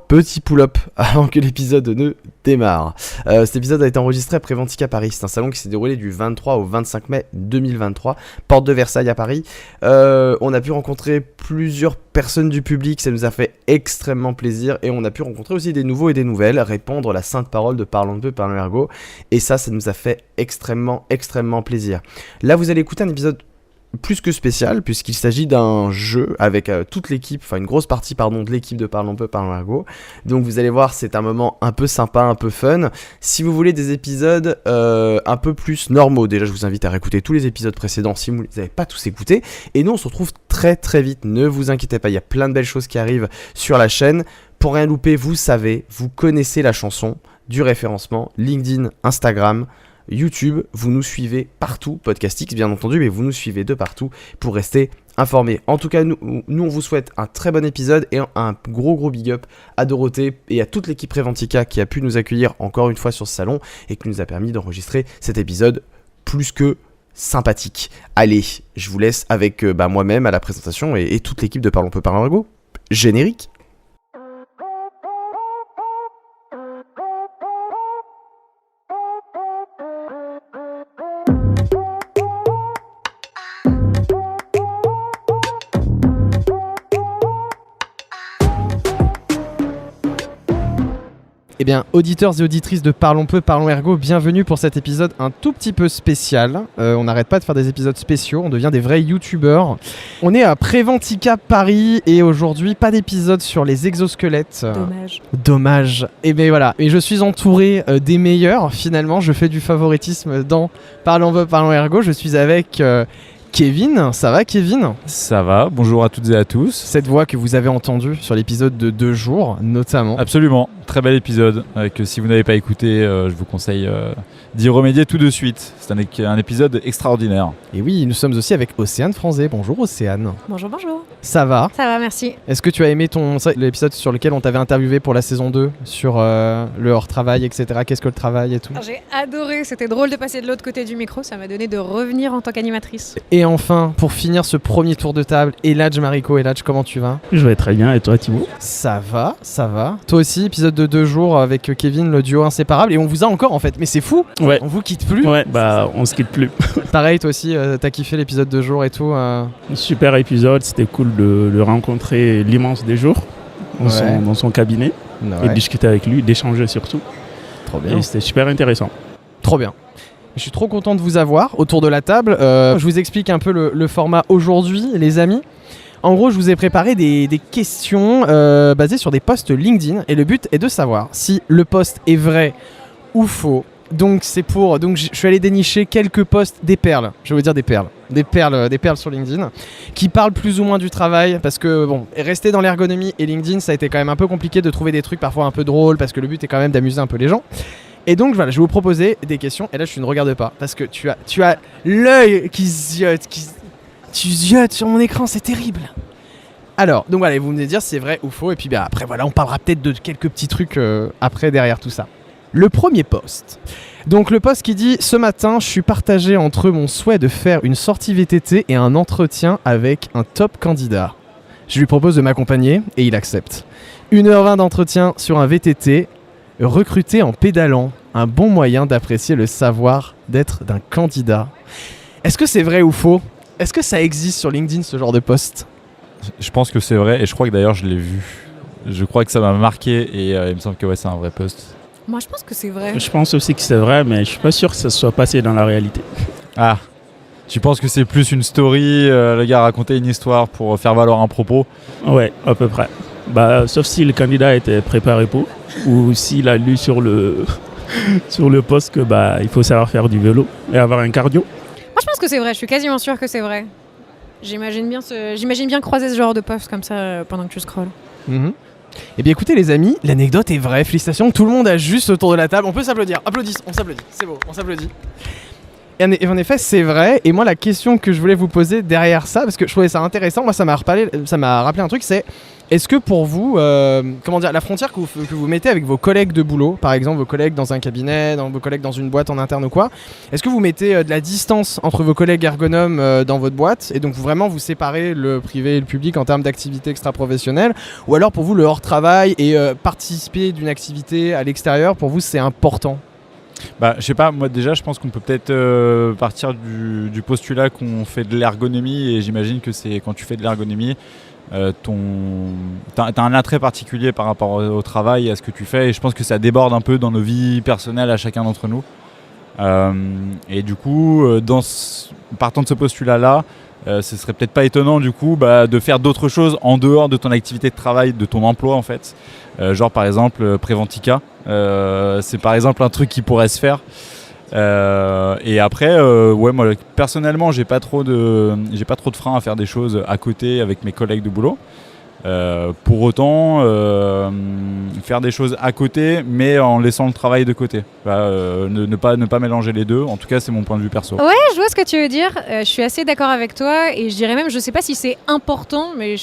Petit pull-up avant que l'épisode ne démarre. Cet épisode a été enregistré à Préventica Paris. C'est un salon qui s'est déroulé du 23 au 25 mai 2023, porte de Versailles à Paris. On a pu rencontrer plusieurs personnes du public, ça nous a fait extrêmement plaisir. Et on a pu rencontrer aussi des nouveaux et des nouvelles, répandre la sainte parole de Parlons peu, Parlons ergo. Et ça nous a fait extrêmement plaisir. Là, vous allez écouter un épisode plus que spécial, puisqu'il s'agit d'un jeu avec toute l'équipe, enfin une grosse partie de l'équipe de Parlons peu, Parlons ergo. Donc vous allez voir, c'est un moment un peu sympa, un peu fun. Si vous voulez des épisodes un peu plus normaux, déjà je vous invite à réécouter tous les épisodes précédents si vous ne les avez pas tous écoutés. Et nous on se retrouve très vite, ne vous inquiétez pas, il y a plein de belles choses qui arrivent sur la chaîne. Pour rien louper, vous savez, vous connaissez la chanson du référencement, LinkedIn, Instagram, YouTube, vous nous suivez partout, Podcastix bien entendu, mais vous nous suivez de partout pour rester informés. En tout cas, nous on vous souhaite un très bon épisode et un gros big up à Dorothée et à toute l'équipe Préventica qui a pu nous accueillir encore une fois sur ce salon et qui nous a permis d'enregistrer cet épisode plus que sympathique. Allez, je vous laisse avec moi-même à la présentation et toute l'équipe de Parlons peu, Parlons ergo. Générique. Eh bien, auditeurs et auditrices de Parlons peu, Parlons ergo, bienvenue pour cet épisode un tout petit peu spécial. On n'arrête pas de faire des épisodes spéciaux, on devient des vrais youtubeurs. On est à Préventica Paris et aujourd'hui, pas d'épisode sur les exosquelettes. Dommage. Et bien voilà, et je suis entouré des meilleurs finalement, je fais du favoritisme dans Parlons peu, Parlons ergo, je suis avec... Kevin, ça va Kevin ? Ça va, bonjour à toutes et à tous. Cette voix que vous avez entendue sur l'épisode de 2 jours, notamment. Absolument, très bel épisode, que si vous n'avez pas écouté, je vous conseille d'y remédier tout de suite. C'est un épisode extraordinaire. Et oui, nous sommes aussi avec Océane Franzé. Bonjour Océane. Bonjour. Ça va ? Ça va, merci. Est-ce que tu as aimé l'épisode sur lequel on t'avait interviewé pour la saison 2, sur le hors-travail, etc. Qu'est-ce que le travail et tout ? J'ai adoré, c'était drôle de passer de l'autre côté du micro, ça m'a donné de revenir en tant qu'animatrice. Et enfin, pour finir ce premier tour de table, Eladj Mariko. Eladj, comment tu vas ? Je vais très bien, et toi Thibaut ? Ça va. Toi aussi, épisode de 2 jours avec Kevin, le duo inséparable, et on vous a encore en fait, mais c'est fou. Ouais. On vous quitte plus. Ouais, on se quitte plus. Pareil, toi aussi, t'as kiffé l'épisode de jour et tout Super épisode, c'était cool de rencontrer l'immense des jours dans son cabinet et de discuter avec lui, d'échanger surtout. Trop bien. Et c'était super intéressant. Trop bien. Je suis trop content de vous avoir autour de la table. Je vous explique un peu le format aujourd'hui, les amis. En gros, je vous ai préparé des questions basées sur des posts LinkedIn et le but est de savoir si le post est vrai ou faux. Donc je suis allé dénicher quelques posts, des perles, je veux dire des perles sur LinkedIn, qui parlent plus ou moins du travail, parce que rester dans l'ergonomie et LinkedIn, ça a été quand même un peu compliqué de trouver des trucs parfois un peu drôles, parce que le but est quand même d'amuser un peu les gens. Et donc voilà, je vais vous proposer des questions, et là je ne regarde pas, parce que tu as l'œil qui ziote, tu ziotes sur mon écran, c'est terrible. Alors, donc voilà, vous me dire si c'est vrai ou faux, et puis après voilà, on parlera peut-être de quelques petits trucs après derrière tout ça. Le premier post. Donc le post qui dit « Ce matin, je suis partagé entre mon souhait de faire une sortie VTT et un entretien avec un top candidat. Je lui propose de m'accompagner et il accepte. 1h20 d'entretien sur un VTT, recruté en pédalant, un bon moyen d'apprécier le savoir d'être d'un candidat. » Est-ce que c'est vrai ou faux ? Est-ce que ça existe sur LinkedIn ce genre de post ? Je pense que c'est vrai et je crois que d'ailleurs je l'ai vu. Je crois que ça m'a marqué et il me semble que c'est un vrai post. Moi, je pense que c'est vrai. Je pense aussi que c'est vrai, mais je suis pas sûr que ça soit passé dans la réalité. Ah, tu penses que c'est plus une story, le gars a raconté une histoire pour faire valoir un propos ? Ouais, à peu près. Sauf si le candidat était préparé pour, ou s'il a lu sur le poste que il faut savoir faire du vélo et avoir un cardio. Moi, je pense que c'est vrai. Je suis quasiment sûre que c'est vrai. J'imagine bien croiser ce genre de post comme ça pendant que tu scrolles. Eh bien écoutez les amis, l'anecdote est vraie, félicitations, tout le monde a juste autour de la table, on peut s'applaudir, on s'applaudit, c'est beau, on s'applaudit. Et en effet c'est vrai, et moi la question que je voulais vous poser derrière ça, parce que je trouvais ça intéressant, moi ça m'a rappelé un truc, c'est Est-ce que pour vous, la frontière que vous mettez avec vos collègues de boulot, par exemple vos collègues dans un cabinet, vos collègues dans une boîte en interne ou quoi, est-ce que vous mettez de la distance entre vos collègues ergonomes dans votre boîte et donc vous séparez le privé et le public en termes d'activité extra-professionnelle, ou alors pour vous le hors-travail et participer d'une activité à l'extérieur, pour vous c'est important? Bah, je sais pas, moi déjà je pense qu'on peut peut-être partir du postulat qu'on fait de l'ergonomie, et j'imagine que c'est quand tu fais de l'ergonomie, t'as un attrait particulier par rapport au travail et à ce que tu fais, et je pense que ça déborde un peu dans nos vies personnelles à chacun d'entre nous. Et du coup, partant de ce postulat-là, ce serait peut-être pas étonnant du coup de faire d'autres choses en dehors de ton activité de travail, de ton emploi en fait. Genre par exemple Préventica, c'est par exemple un truc qui pourrait se faire. Et après, moi personnellement, j'ai pas trop de frein à faire des choses à côté avec mes collègues de boulot. Pour autant, faire des choses à côté, mais en laissant le travail de côté. Ne pas mélanger les deux. En tout cas, c'est mon point de vue perso. Ouais, je vois ce que tu veux dire. Je suis assez d'accord avec toi, et je dirais même, je sais pas si c'est important, mais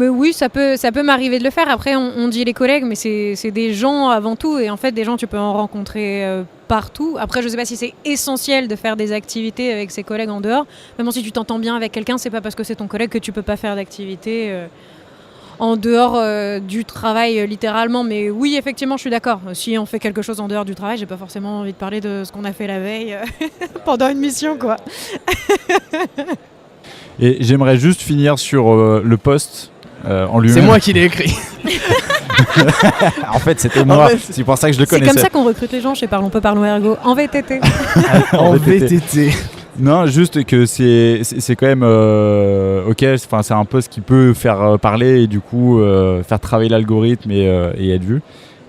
oui, ça peut m'arriver de le faire. Après, on dit les collègues, mais c'est des gens avant tout. Et en fait, des gens, tu peux en rencontrer partout. Après, je sais pas si c'est essentiel de faire des activités avec ses collègues en dehors. Même si tu t'entends bien avec quelqu'un, c'est pas parce que c'est ton collègue que tu peux pas faire d'activité en dehors du travail, littéralement. Mais oui, effectivement, je suis d'accord. Si on fait quelque chose en dehors du travail, j'ai pas forcément envie de parler de ce qu'on a fait la veille pendant une mission, quoi. Et j'aimerais juste finir sur le post en lui-même. C'est moi qui l'ai écrit. En fait, c'était moi. C'est pour ça que je le connaissais. C'est comme ça qu'on recrute les gens chez Parlons Peu, Parlons Ergo. En VTT. En VTT. Non, juste que c'est quand même ok. Enfin, c'est un post qui peut faire parler et du coup faire travailler l'algorithme et être vu.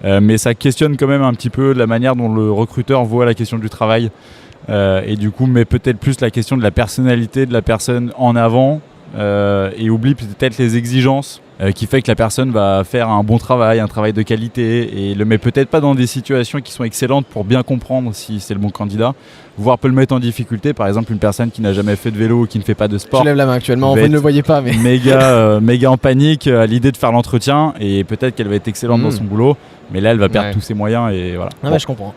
Mais ça questionne quand même un petit peu la manière dont le recruteur voit la question du travail. Et du coup, met peut-être plus la question de la personnalité de la personne en avant, et oublie peut-être les exigences qui fait que la personne va faire un bon travail, un travail de qualité, et le met peut-être pas dans des situations qui sont excellentes pour bien comprendre si c'est le bon candidat, voire peut le mettre en difficulté. Par exemple, une personne qui n'a jamais fait de vélo ou qui ne fait pas de sport. Je lève la main actuellement, vous ne le voyez pas, mais méga en panique à l'idée de faire l'entretien, et peut-être qu'elle va être excellente dans son boulot, mais là elle va perdre tous ses moyens, et voilà. Non, mais je comprends.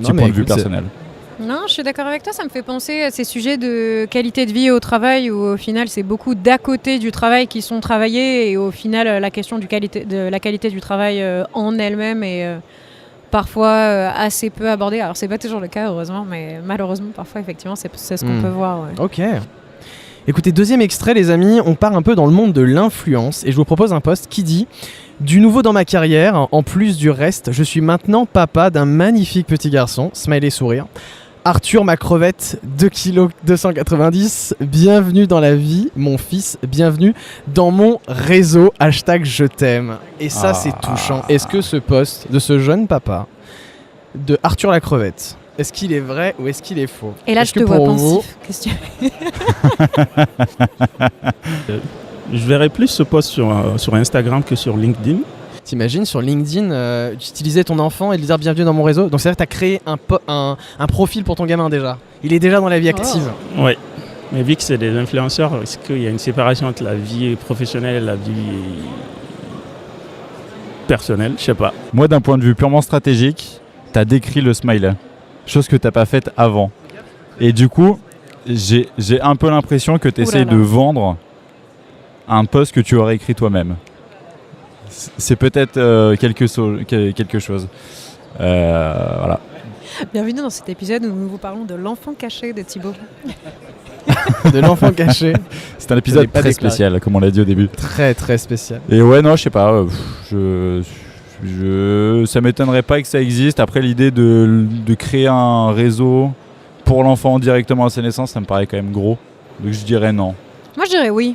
Petit point de vue personnel. Non, je suis d'accord avec toi, ça me fait penser à ces sujets de qualité de vie au travail, où au final c'est beaucoup d'à côté du travail qui sont travaillés, et au final la question de la qualité du travail en elle-même est parfois assez peu abordée. Alors c'est pas toujours le cas, heureusement, mais malheureusement parfois effectivement c'est ce qu'on peut voir. Ouais. Ok. Écoutez, deuxième extrait les amis, on part un peu dans le monde de l'influence, et je vous propose un post qui dit: du nouveau dans ma carrière, en plus du reste, je suis maintenant papa d'un magnifique petit garçon, smiley sourire. Arthur, ma crevette, 2,290 kg, bienvenue dans la vie, mon fils, bienvenue dans mon réseau, #je t'aime. Et ça, c'est touchant. Est-ce que ce post de ce jeune papa, de Arthur la crevette, est-ce qu'il est vrai ou est-ce qu'il est faux? Et là, je te vois pensif. Qu'est-ce que Je verrais plus ce post sur Instagram que sur LinkedIn. T'imagines, sur LinkedIn, tu utilisais ton enfant et lui dire bienvenue dans mon réseau. Donc c'est-à-dire que tu as créé un profil pour ton gamin déjà. Il est déjà dans la vie active. Oh. Oui, mais vu que c'est des influenceurs, est-ce qu'il y a une séparation entre la vie professionnelle et la vie personnelle? Je sais pas. Moi, d'un point de vue purement stratégique, tu as décrit le smiley. Chose que tu n'as pas faite avant. Et du coup, j'ai un peu l'impression que tu essayes de vendre un post que tu aurais écrit toi-même. C'est peut-être quelque chose. Voilà. Bienvenue dans cet épisode où nous vous parlons de l'enfant caché de Thibaut. De l'enfant caché. C'est un épisode très spécial, comme on l'a dit au début. Très très spécial. Et ouais, non, je sais pas. Ça m'étonnerait pas que ça existe. Après, l'idée de créer un réseau pour l'enfant directement à sa naissance, ça me paraît quand même gros. Donc je dirais non. Moi, je dirais oui.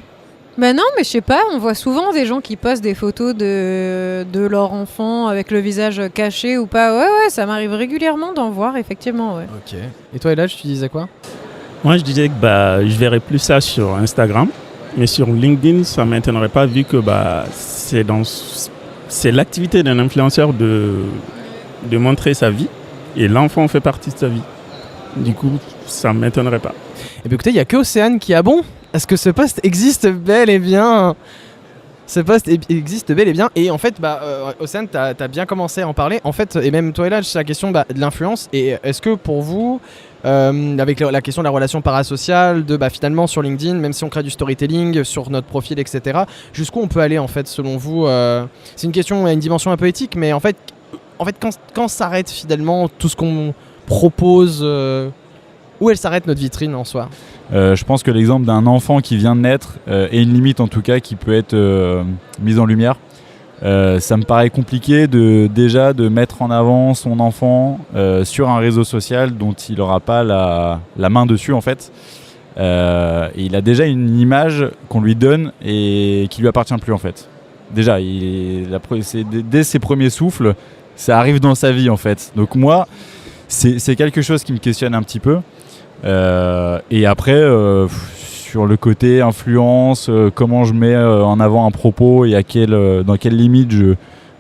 Ben non, mais je sais pas, on voit souvent des gens qui postent des photos de leur enfant avec le visage caché ou pas. Ouais, ça m'arrive régulièrement d'en voir, effectivement, ouais. Ok. Et toi, Elage, tu disais quoi? Moi, je disais que je verrais plus ça sur Instagram, mais sur LinkedIn, ça m'étonnerait pas, vu que c'est l'activité d'un influenceur de montrer sa vie, et l'enfant fait partie de sa vie. Du coup, ça m'étonnerait pas. Eh bien, écoutez, il n'y a que Océane qui a bon. Est-ce que ce post existe bel et bien? Ce poste existe bel et bien. Et en fait, Océane, t'as bien commencé à en parler. En fait, et même toi et là, c'est la question de l'influence. Et est-ce que pour vous, avec la question de la relation parasociale, finalement sur LinkedIn, même si on crée du storytelling sur notre profil, etc., jusqu'où on peut aller en fait, selon vous C'est une question à une dimension un peu éthique, mais en fait quand s'arrête finalement tout ce qu'on propose, où elle s'arrête notre vitrine en soi? Je pense que l'exemple d'un enfant qui vient de naître est une limite en tout cas qui peut être mise en lumière. Ça me paraît compliqué de mettre en avant son enfant sur un réseau social dont il n'aura pas la main dessus en fait. Et il a déjà une image qu'on lui donne et qui lui appartient plus en fait. Déjà, dès ses premiers souffles, ça arrive dans sa vie en fait. Donc moi, c'est quelque chose qui me questionne un petit peu. Et après, sur le côté influence, comment je mets en avant un propos et dans quelle limite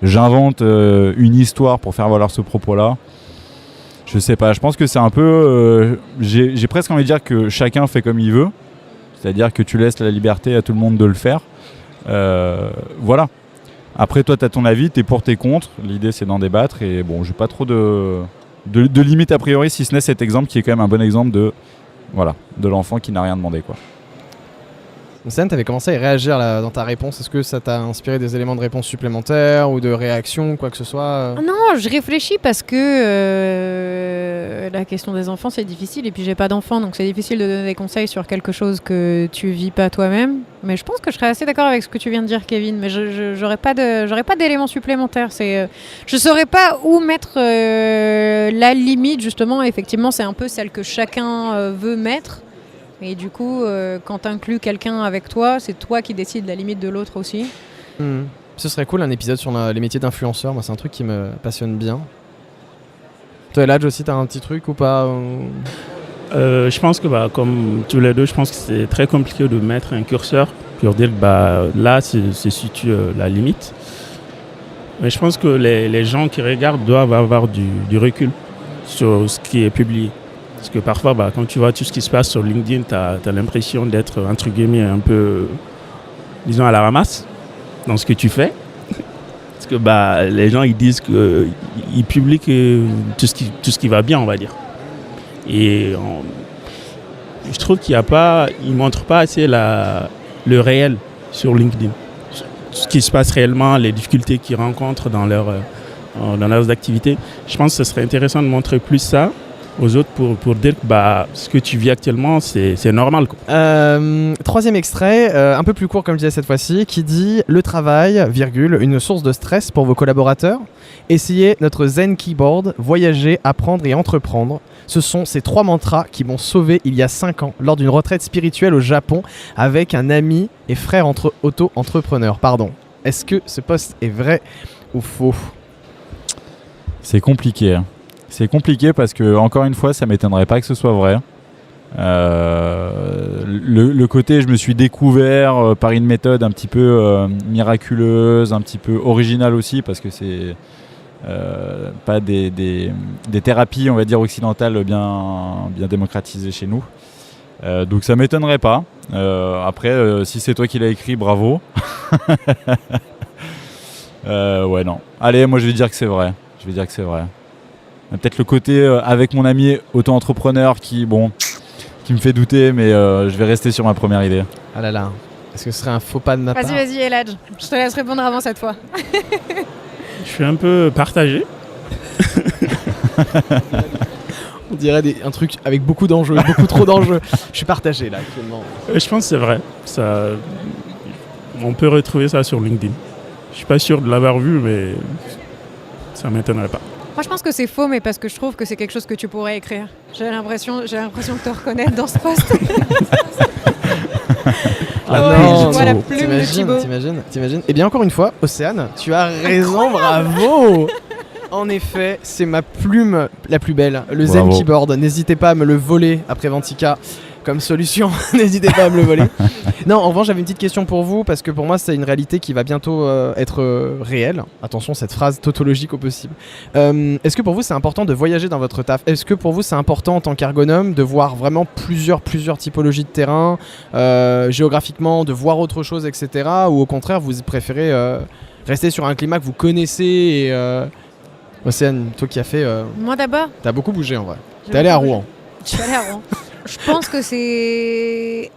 j'invente une histoire pour faire valoir ce propos-là. Je sais pas, je pense que c'est un peu... j'ai presque envie de dire que chacun fait comme il veut. C'est-à-dire que tu laisses la liberté à tout le monde de le faire. Voilà. Après, toi, tu as ton avis, tu es pour, t'es contre. L'idée, c'est d'en débattre. Et bon, j'ai pas trop de limite a priori, si ce n'est cet exemple qui est quand même un bon exemple de l'enfant qui n'a rien demandé, quoi. Océane, tu avais commencé à réagir dans ta réponse. Est-ce que ça t'a inspiré des éléments de réponse supplémentaires ou de réaction, quoi que ce soit Non, je réfléchis parce que la question des enfants, c'est difficile. Et puis, j'ai pas d'enfants, donc c'est difficile de donner des conseils sur quelque chose que tu vis pas toi-même. Mais je pense que je serais assez d'accord avec ce que tu viens de dire, Kevin. Mais j'aurais pas d'éléments supplémentaires. Je saurais pas où mettre la limite, justement. Effectivement, c'est un peu celle que chacun veut mettre. Et du coup, quand tu inclus quelqu'un avec toi, c'est toi qui décides la limite de l'autre aussi. Ce serait cool, un épisode sur les métiers d'influenceur. Moi, c'est un truc qui me passionne bien. Toi, Eladj aussi, t'as un petit truc ou pas Je pense que, comme tous les deux, je pense que c'est très compliqué de mettre un curseur pour dire que là, se situe la limite. Mais je pense que les gens qui regardent doivent avoir du recul sur ce qui est publié. Parce que parfois, quand tu vois tout ce qui se passe sur LinkedIn, tu as l'impression d'être, entre guillemets, un peu, disons, à la ramasse dans ce que tu fais. Parce que les gens, ils disent qu'ils publient tout ce qui va bien, on va dire. Et je trouve qu'ils ne montrent pas assez le réel sur LinkedIn. Ce qui se passe réellement, les difficultés qu'ils rencontrent dans leurs activités. Je pense que ce serait intéressant de montrer plus ça aux autres pour dire que ce que tu vis actuellement, c'est normal, quoi. Troisième extrait, un peu plus court comme je disais cette fois-ci, qui dit « Le travail, une source de stress pour vos collaborateurs. Essayez notre Zen Keyboard, voyager, apprendre et entreprendre. Ce sont ces 3 mantras qui m'ont sauvé il y a 5 ans lors d'une retraite spirituelle au Japon avec un ami et frère auto-entrepreneur. » Pardon. Est-ce que ce post est vrai ou faux ? C'est compliqué, hein. C'est compliqué parce que, encore une fois, ça m'étonnerait pas que ce soit vrai. Le côté, je me suis découvert par une méthode un petit peu miraculeuse, un petit peu originale aussi, parce que c'est pas des thérapies, on va dire, occidentales bien démocratisées chez nous. Donc ça m'étonnerait pas. Après, si c'est toi qui l'as écrit, bravo. Ouais, non. Allez, moi je vais dire que c'est vrai. Peut-être le côté avec mon ami auto-entrepreneur qui me fait douter, mais je vais rester sur ma première idée. Ah là là, est-ce que ce serait un faux pas de ma part ? Vas-y, Eladj. Je te laisse répondre avant cette fois. Je suis un peu partagé. On dirait un truc avec beaucoup d'enjeux, beaucoup trop d'enjeux. Je suis partagé là actuellement. Je pense que c'est vrai. On peut retrouver ça sur LinkedIn. Je suis pas sûr de l'avoir vu, mais ça m'étonnerait pas. Moi, je pense que c'est faux, mais parce que je trouve que c'est quelque chose que tu pourrais écrire. J'ai l'impression de te reconnaître dans ce poste. Non, je vois la plume de Thibaut. T'imagines. Et bien encore une fois, Océane, tu as raison, bravo. En effet, c'est ma plume la plus belle, le Zen Keyboard. N'hésitez pas à me le voler après Ventica. comme solution, n'hésitez pas à me le voler. Non, en revanche, j'avais une petite question pour vous, parce que pour moi, c'est une réalité qui va bientôt être réelle. Attention, cette phrase tautologique au possible. Est-ce que pour vous, c'est important de voyager dans votre taf ? Est-ce que pour vous, c'est important en tant qu'ergonome de voir vraiment plusieurs typologies de terrain, géographiquement, de voir autre chose, etc. Ou au contraire, vous préférez rester sur un climat que vous connaissez et... Océane, toi qui as fait... Moi d'abord. T'as beaucoup bougé en vrai. T'es allé à Rouen. Je suis allée à Rouen. Je pense que c'est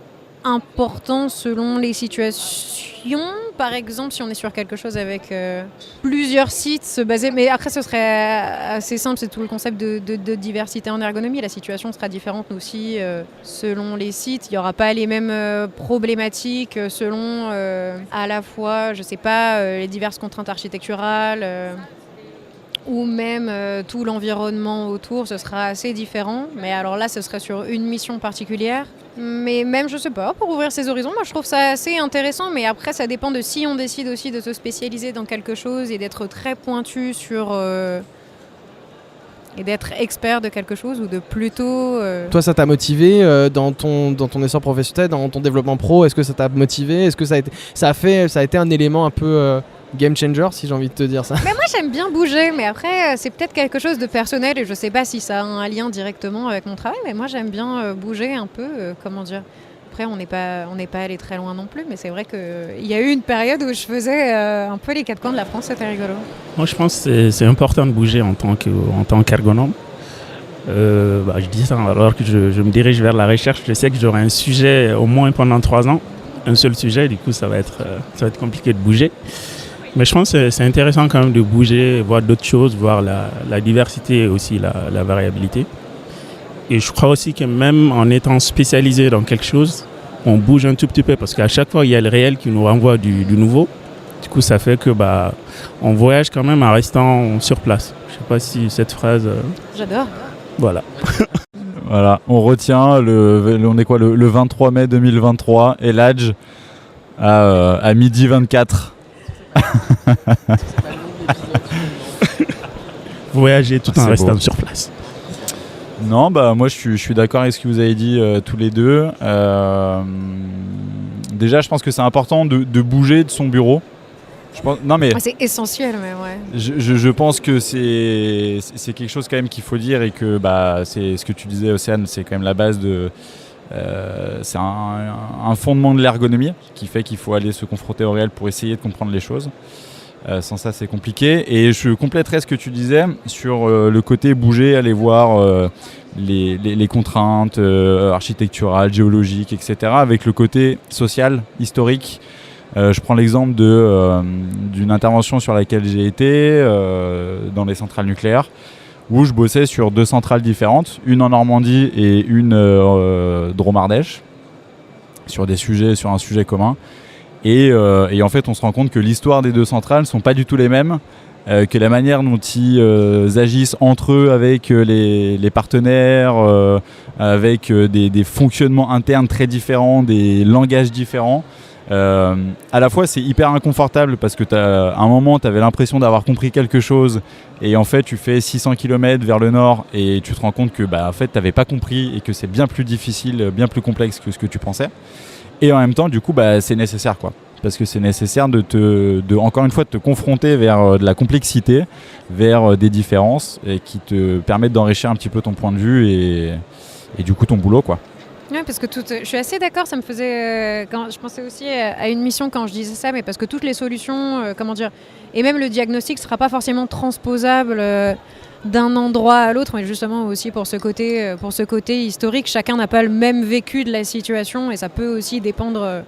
important selon les situations. Par exemple, si on est sur quelque chose avec plusieurs sites, se baser. Mais après, ce serait assez simple, c'est tout le concept de diversité en ergonomie. La situation sera différente aussi selon les sites. Il n'y aura pas les mêmes problématiques selon à la fois, je sais pas, les diverses contraintes architecturales. Ou même tout l'environnement autour, ce sera assez différent. Mais alors là, ce serait sur une mission particulière. Mais même, je sais pas, pour ouvrir ses horizons, moi je trouve ça assez intéressant. Mais après, ça dépend de si on décide aussi de se spécialiser dans quelque chose et d'être très pointu sur... et d'être expert de quelque chose ou de plutôt... Toi, ça t'a motivé dans ton essor professionnel, dans ton développement pro ? Est-ce que ça t'a motivé ? Est-ce que ça a été un élément un peu... game changer, si j'ai envie de te dire ça. Mais moi j'aime bien bouger, mais après c'est peut-être quelque chose de personnel et je sais pas si ça a un lien directement avec mon travail, mais moi j'aime bien bouger un peu, comment dire. Après on n'est pas allé très loin non plus, mais c'est vrai qu'il y a eu une période où je faisais un peu les quatre coins de la France, c'était rigolo. Moi je pense que c'est important de bouger en tant qu'ergonome. Je dis ça alors que je me dirige vers la recherche, je sais que j'aurai un sujet au moins pendant 3 ans, un seul sujet, du coup ça va être compliqué de bouger. Mais je pense que c'est intéressant quand même de bouger, voir d'autres choses, voir la diversité et aussi la variabilité. Et je crois aussi que même en étant spécialisé dans quelque chose, on bouge un tout petit peu parce qu'à chaque fois, il y a le réel qui nous renvoie du nouveau. Du coup, ça fait que on voyage quand même en restant sur place. Je ne sais pas si cette phrase... J'adore. Voilà. Voilà, on retient on est quoi, le 23 mai 2023 et l'Adj à midi 24. Voyager tout en restant beau. sur place. Non, moi je suis d'accord avec ce que vous avez dit tous les deux. Déjà, je pense que c'est important de bouger de son bureau. C'est essentiel, mais ouais. Je pense que c'est quelque chose quand même qu'il faut dire et que c'est ce que tu disais, Océane, c'est quand même la base de... c'est un fondement de l'ergonomie qui fait qu'il faut aller se confronter au réel pour essayer de comprendre les choses. Sans ça, c'est compliqué. Et je compléterai ce que tu disais sur le côté bouger, aller voir les contraintes architecturales, géologiques, etc. avec le côté social, historique. Je prends l'exemple d'une intervention sur laquelle j'ai été dans les centrales nucléaires, où je bossais sur 2 centrales différentes, une en Normandie et une Drôme-Ardèche, sur un sujet commun. Et en fait, on se rend compte que l'histoire des 2 centrales ne sont pas du tout les mêmes, que la manière dont ils agissent entre eux avec les partenaires, avec des fonctionnements internes très différents, des langages différents. À la fois c'est hyper inconfortable parce que à un moment tu avais l'impression d'avoir compris quelque chose et en fait tu fais 600 km vers le nord et tu te rends compte que en fait tu n'avais pas compris et que c'est bien plus difficile, bien plus complexe que ce que tu pensais, et en même temps du coup c'est nécessaire quoi, parce que c'est nécessaire encore une fois de te confronter vers de la complexité, vers des différences et qui te permettent d'enrichir un petit peu ton point de vue et du coup ton boulot quoi. Oui, parce que je suis assez d'accord, ça me faisait... je pensais aussi à une mission quand je disais ça, mais parce que toutes les solutions, et même le diagnostic ne sera pas forcément transposable d'un endroit à l'autre, mais justement aussi pour ce côté historique, chacun n'a pas le même vécu de la situation, et ça peut aussi dépendre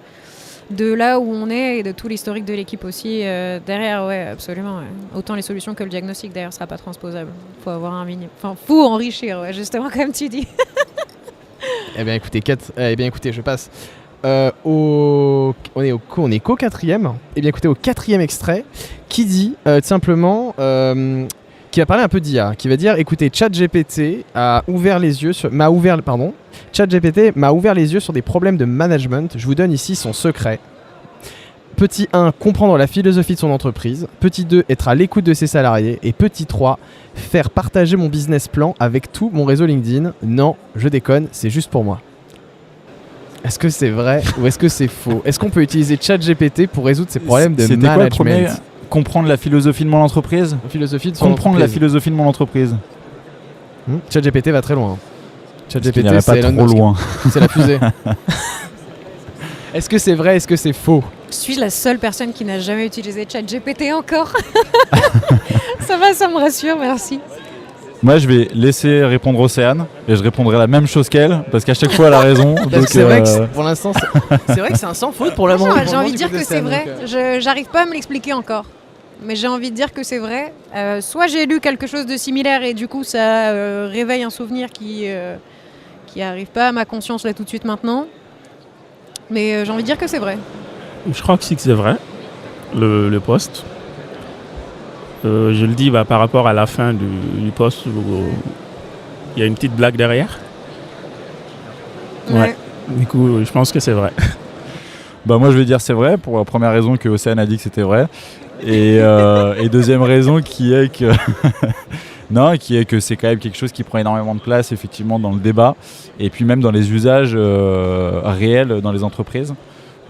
de là où on est et de tout l'historique de l'équipe aussi derrière, ouais, absolument. Ouais. Autant les solutions que le diagnostic d'ailleurs ne sera pas transposable. Il faut avoir un minimum... faut enrichir, ouais, justement, comme tu dis. Eh bien écoutez, je passe on est qu'au 4e. Eh bien écoutez, au 4e extrait qui dit tout simplement qui va parler un peu d'IA, qui va dire écoutez, ChatGPT ChatGPT m'a ouvert les yeux sur des problèmes de management. Je vous donne ici son secret. Petit 1, comprendre la philosophie de son entreprise. Petit 2, être à l'écoute de ses salariés. Et petit 3, faire partager mon business plan avec tout mon réseau LinkedIn. Non, je déconne, c'est juste pour moi. Est-ce que c'est vrai ou est-ce que c'est faux? Est-ce qu'on peut utiliser ChatGPT pour résoudre ces problèmes de C'était management? quoi le premier? Comprendre la philosophie de mon entreprise. Philosophie de son Comprendre la entreprise. philosophie de mon entreprise. ChatGPT va très loin. Parce qu'il ChatGPT, n'irait c'est pas Elon trop Musk. loin. C'est la fusée. Est-ce que c'est vrai? Est-ce que c'est faux? Suis-je la seule personne qui n'a jamais utilisé ChatGPT encore? Ça va, ça me rassure, merci. Moi, je vais laisser répondre Océane et je répondrai la même chose qu'elle parce qu'à chaque fois, elle a raison. Parce Donc, que c'est vrai que pour l'instant, c'est vrai que c'est un sans faute pour la Franchement, moment. j'ai envie de dire que c'est vrai. J'arrive pas à me l'expliquer encore. Mais j'ai envie de dire que c'est vrai. Soit j'ai lu quelque chose de similaire et du coup ça réveille un souvenir qui arrive pas à ma conscience là tout de suite maintenant. Mais j'ai envie de dire que c'est vrai. Je crois que c'est vrai, le poste. Je le dis par rapport à la fin du poste où il y a une petite blague derrière. Ouais. Du coup, je pense que c'est vrai. Bah moi, je vais dire c'est vrai pour la première raison que Océane a dit que c'était vrai. Et deuxième raison qui est que non, qui est que c'est quand même quelque chose qui prend énormément de place effectivement dans le débat et puis même dans les usages réels dans les entreprises.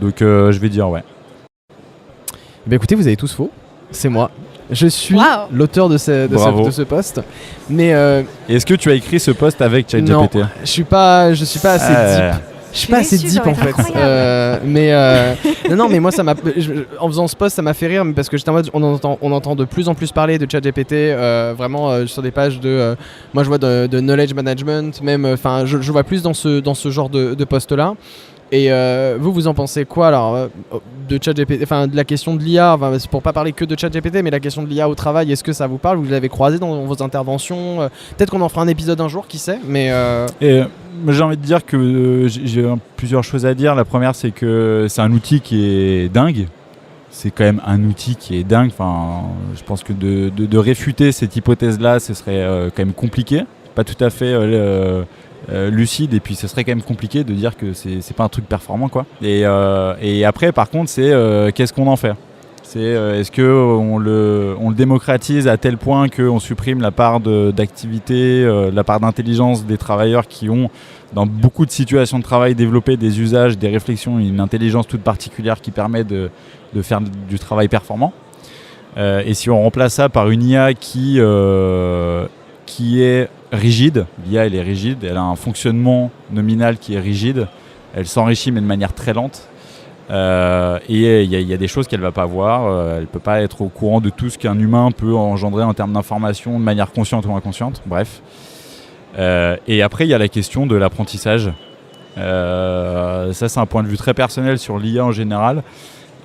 Donc je vais dire ouais. Bah écoutez, vous avez tous faux. C'est moi. Je suis Wow. l'auteur de Bravo. ce post. Mais Est-ce que tu as écrit ce post avec ChatGPT? non, je suis pas assez deep. Je suis pas assez déçue, deep ça en va être fait. Non, mais moi ça m'a. En faisant ce post, ça m'a fait rire parce que j'étais en mode, on entend de plus en plus parler de ChatGPT, vraiment sur des pages de. Moi je vois de knowledge management, même. Enfin, je vois plus dans ce genre de post là. Et vous en pensez quoi alors de ChatGPT, enfin de la question de l'IA, enfin, c'est pour pas parler que de ChatGPT, mais la question de l'IA au travail, est-ce que ça vous parle? Vous l'avez croisé dans vos interventions? Peut-être qu'on en fera un épisode un jour, qui sait, mais Et j'ai envie de dire que j'ai plusieurs choses à dire. La première, c'est que c'est un outil qui est dingue. C'est quand même un outil qui est dingue. Enfin, je pense que de réfuter cette hypothèse-là, ce serait quand même compliqué. Pas tout à fait lucide. Et puis, ce serait quand même compliqué de dire que c'est pas un truc performant, quoi. Et après, par contre, c'est qu'est-ce qu'on en fait? Est-ce qu'on le démocratise à tel point qu'on supprime la part d'activité, la part d'intelligence des travailleurs qui ont, dans beaucoup de situations de travail, développé des usages, des réflexions, une intelligence toute particulière qui permet de faire du travail performant. Et si on remplace ça par une IA qui est rigide, l'IA elle est rigide, elle a un fonctionnement nominal qui est rigide, elle s'enrichit mais de manière très lente. Et il y a des choses qu'elle va pas voir, elle peut pas être au courant de tout ce qu'un humain peut engendrer en termes d'information de manière consciente ou inconsciente, bref. Et après il y a la question de l'apprentissage. Ça c'est un point de vue très personnel sur l'IA en général.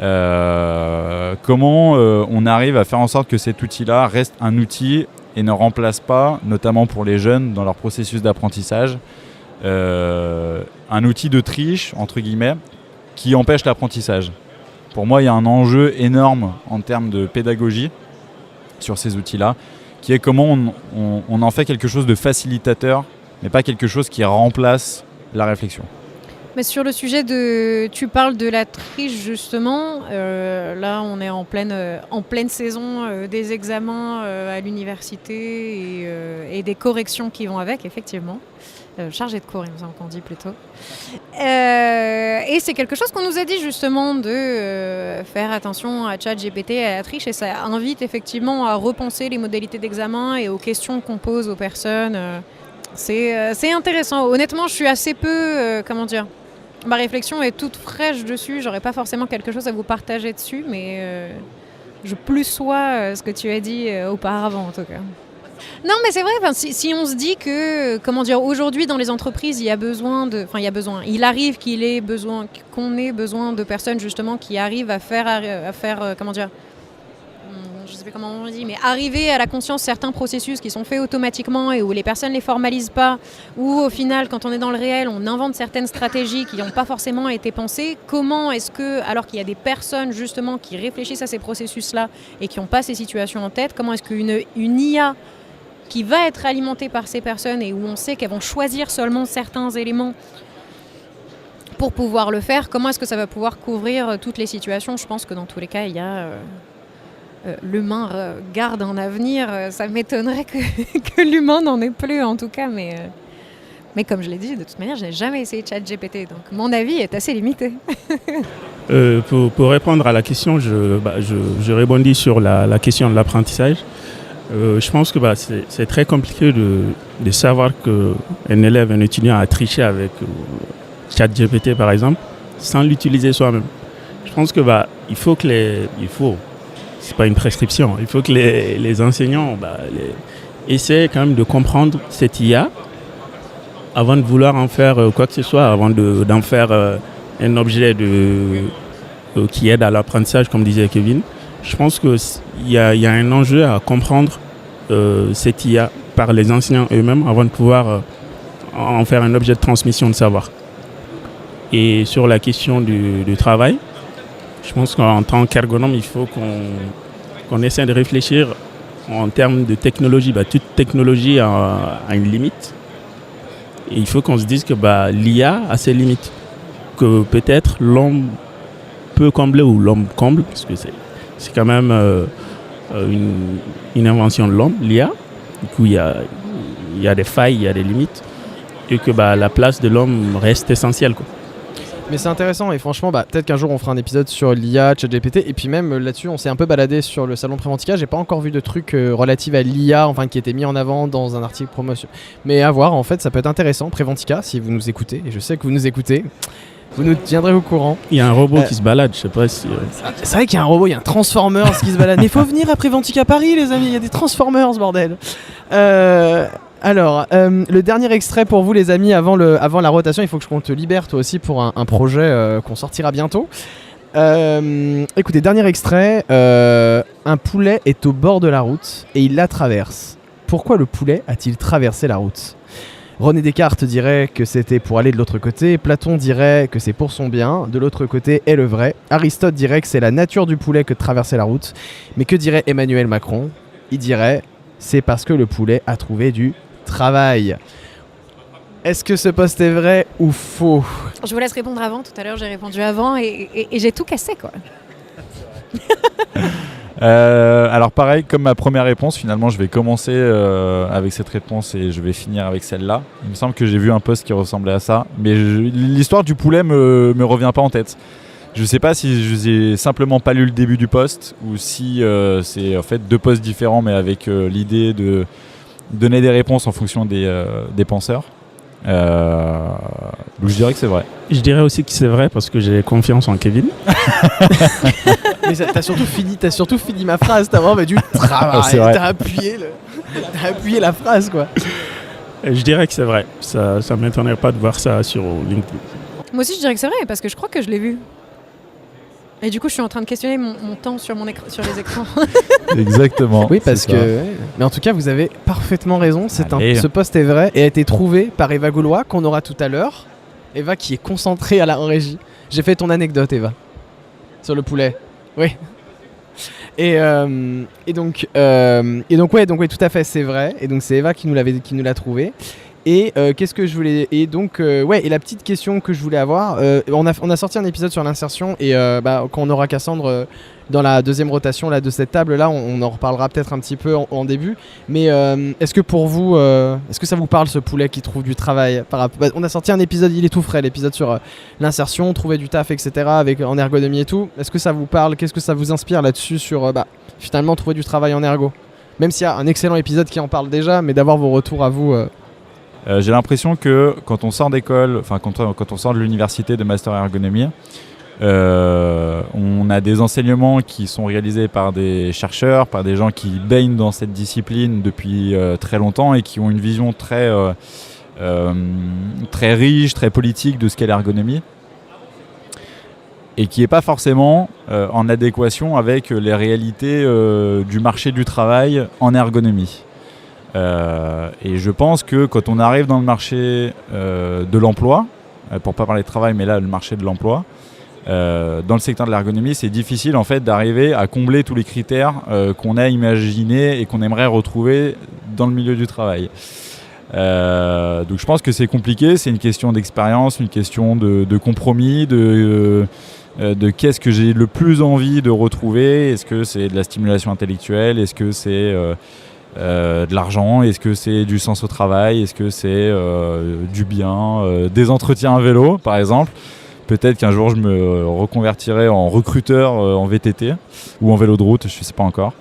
Comment on arrive à faire en sorte que cet outil-là reste un outil et ne remplace pas, notamment pour les jeunes dans leur processus d'apprentissage, un outil de triche entre guillemets qui empêche l'apprentissage. Pour moi, il y a un enjeu énorme en termes de pédagogie sur ces outils-là, qui est comment on en fait quelque chose de facilitateur, mais pas quelque chose qui remplace la réflexion. Mais sur le sujet tu parles de la triche justement, là on est en pleine saison des examens à l'université et des corrections qui vont avec, effectivement. Chargé de cours, il me semble qu'on dit plutôt. Et c'est quelque chose qu'on nous a dit justement de faire attention à ChatGPT et à la triche, et ça invite effectivement à repenser les modalités d'examen et aux questions qu'on pose aux personnes. C'est intéressant. Honnêtement, je suis assez peu, ma réflexion est toute fraîche dessus. J'aurais pas forcément quelque chose à vous partager dessus, mais je plus sois ce que tu as dit auparavant en tout cas. Non, mais c'est vrai, si on se dit que, aujourd'hui dans les entreprises, il arrive qu'on ait besoin de personnes justement qui arrivent à faire je sais pas comment on dit, mais arriver à la conscience certains processus qui sont faits automatiquement et où les personnes les formalisent pas, ou au final, quand on est dans le réel, on invente certaines stratégies qui n'ont pas forcément été pensées. Comment est-ce que, alors qu'il y a des personnes justement qui réfléchissent à ces processus-là et qui n'ont pas ces situations en tête, comment est-ce qu'une IA qui va être alimentée par ces personnes et où on sait qu'elles vont choisir seulement certains éléments pour pouvoir le faire, comment est-ce que ça va pouvoir couvrir toutes les situations? Je pense que dans tous les cas, il y a l'humain garde un avenir. Ça m'étonnerait que l'humain n'en ait plus en tout cas, mais Mais comme je l'ai dit, de toute manière, je n'ai jamais essayé ChatGPT, donc mon avis est assez limité. Pour répondre à la question, je rebondis sur la question de l'apprentissage. Je pense que c'est très compliqué de savoir qu'un élève, un étudiant a triché avec ChatGPT par exemple, sans l'utiliser soi-même. Je pense que c'est pas une prescription, il faut que les enseignants essaient quand même de comprendre cette IA avant de vouloir en faire quoi que ce soit, avant d'en faire un objet qui aide à l'apprentissage, comme disait Kevin. Je pense qu'il y a un enjeu à comprendre cette IA par les enseignants eux-mêmes avant de pouvoir en faire un objet de transmission de savoir. Et sur la question du travail, je pense qu'en tant qu'ergonome, il faut qu'on essaie de réfléchir en termes de technologie. Toute technologie a une limite. Et il faut qu'on se dise que l'IA a ses limites. Que peut-être l'homme peut combler ou l'homme comble, parce que c'est quand même une invention de l'homme, l'IA. Du coup, il y a des failles, il y a des limites. Et que la place de l'homme reste essentielle, quoi. Mais c'est intéressant et franchement, peut-être qu'un jour on fera un épisode sur l'IA, ChatGPT, et puis même là-dessus, on s'est un peu baladé sur le salon Préventica. J'ai pas encore vu de trucs relatifs à l'IA, qui étaient mis en avant dans un article promotion. Mais à voir, en fait, ça peut être intéressant. Préventica, si vous nous écoutez, et je sais que vous nous écoutez, vous nous tiendrez au courant. Il y a un robot qui se balade, je sais pas si... C'est vrai qu'il y a un robot, il y a un Transformers qui se balade. Mais faut venir à Préventica Paris, les amis, il y a des Transformers, bordel. Alors, le dernier extrait pour vous les amis avant la rotation, il faut que je te libère toi aussi pour un projet qu'on sortira bientôt. Écoutez, dernier extrait, un poulet est au bord de la route et il la traverse. Pourquoi le poulet a-t-il traversé la route ? René Descartes dirait que c'était pour aller de l'autre côté, Platon dirait que c'est pour son bien, de l'autre côté est le vrai, Aristote dirait que c'est la nature du poulet que de traverser la route, mais que dirait Emmanuel Macron ? Il dirait c'est parce que le poulet a trouvé du travail. Est-ce que ce post est vrai ou faux ? Je vous laisse répondre avant. Tout à l'heure, j'ai répondu avant et j'ai tout cassé, quoi. Alors pareil, comme ma première réponse, finalement, je vais commencer avec cette réponse et je vais finir avec celle-là. Il me semble que j'ai vu un post qui ressemblait à ça, mais l'histoire du poulet me revient pas en tête. Je sais pas si je n'ai simplement pas lu le début du post ou si c'est en fait deux posts différents, mais avec l'idée de donner des réponses en fonction des penseurs. Donc je dirais que c'est vrai. Je dirais aussi que c'est vrai parce que j'ai confiance en Kevin. Mais t'as surtout fini ma phrase, t'as vraiment du travail, t'as appuyé la phrase, quoi. Je dirais que c'est vrai, ça m'étonnerait pas de voir ça sur LinkedIn. Moi aussi je dirais que c'est vrai parce que je crois que je l'ai vu. Et du coup, je suis en train de questionner mon temps sur les écrans. Exactement. Oui, parce que... Mais en tout cas, vous avez parfaitement raison. Ce post est vrai et a été trouvé par Eva Gaulois, qu'on aura tout à l'heure. Eva qui est concentrée en régie. J'ai fait ton anecdote, Eva. Sur le poulet. Oui. Et donc, tout à fait, c'est vrai. Et donc, c'est Eva qui nous l'a trouvé. Et qu'est-ce que je voulais... Et donc, et la petite question que je voulais avoir, on a sorti un épisode sur l'insertion et quand on aura Cassandre dans la deuxième rotation là, de cette table-là, on en reparlera peut-être un petit peu en début. Mais est-ce que pour vous, est-ce que ça vous parle ce poulet qui trouve du travail on a sorti un épisode, il est tout frais, l'épisode sur l'insertion, trouver du taf, etc. en ergonomie et tout. Est-ce que ça vous parle ? Qu'est-ce que ça vous inspire là-dessus sur finalement trouver du travail en ergo ? Même s'il y a un excellent épisode qui en parle déjà, mais d'avoir vos retours à vous... J'ai l'impression que quand on sort d'école, quand on sort de l'université de master ergonomie, on a des enseignements qui sont réalisés par des chercheurs, par des gens qui baignent dans cette discipline depuis très longtemps et qui ont une vision très riche, très politique de ce qu'est l'ergonomie et qui n'est pas forcément en adéquation avec les réalités du marché du travail en ergonomie. Et je pense que quand on arrive dans le marché de l'emploi, pour pas parler de travail, mais là le marché de l'emploi, dans le secteur de l'ergonomie, c'est difficile en fait d'arriver à combler tous les critères qu'on a imaginés et qu'on aimerait retrouver dans le milieu du travail. Donc je pense que c'est compliqué, c'est une question d'expérience, une question de compromis, de qu'est-ce que j'ai le plus envie de retrouver. Est-ce que c'est de la stimulation intellectuelle ? Est-ce que c'est de l'argent? Est-ce que c'est du sens au travail? Est-ce que c'est du bien? Des entretiens à vélo, par exemple. Peut-être qu'un jour, je me reconvertirai en recruteur en VTT ou en vélo de route, je ne sais pas encore.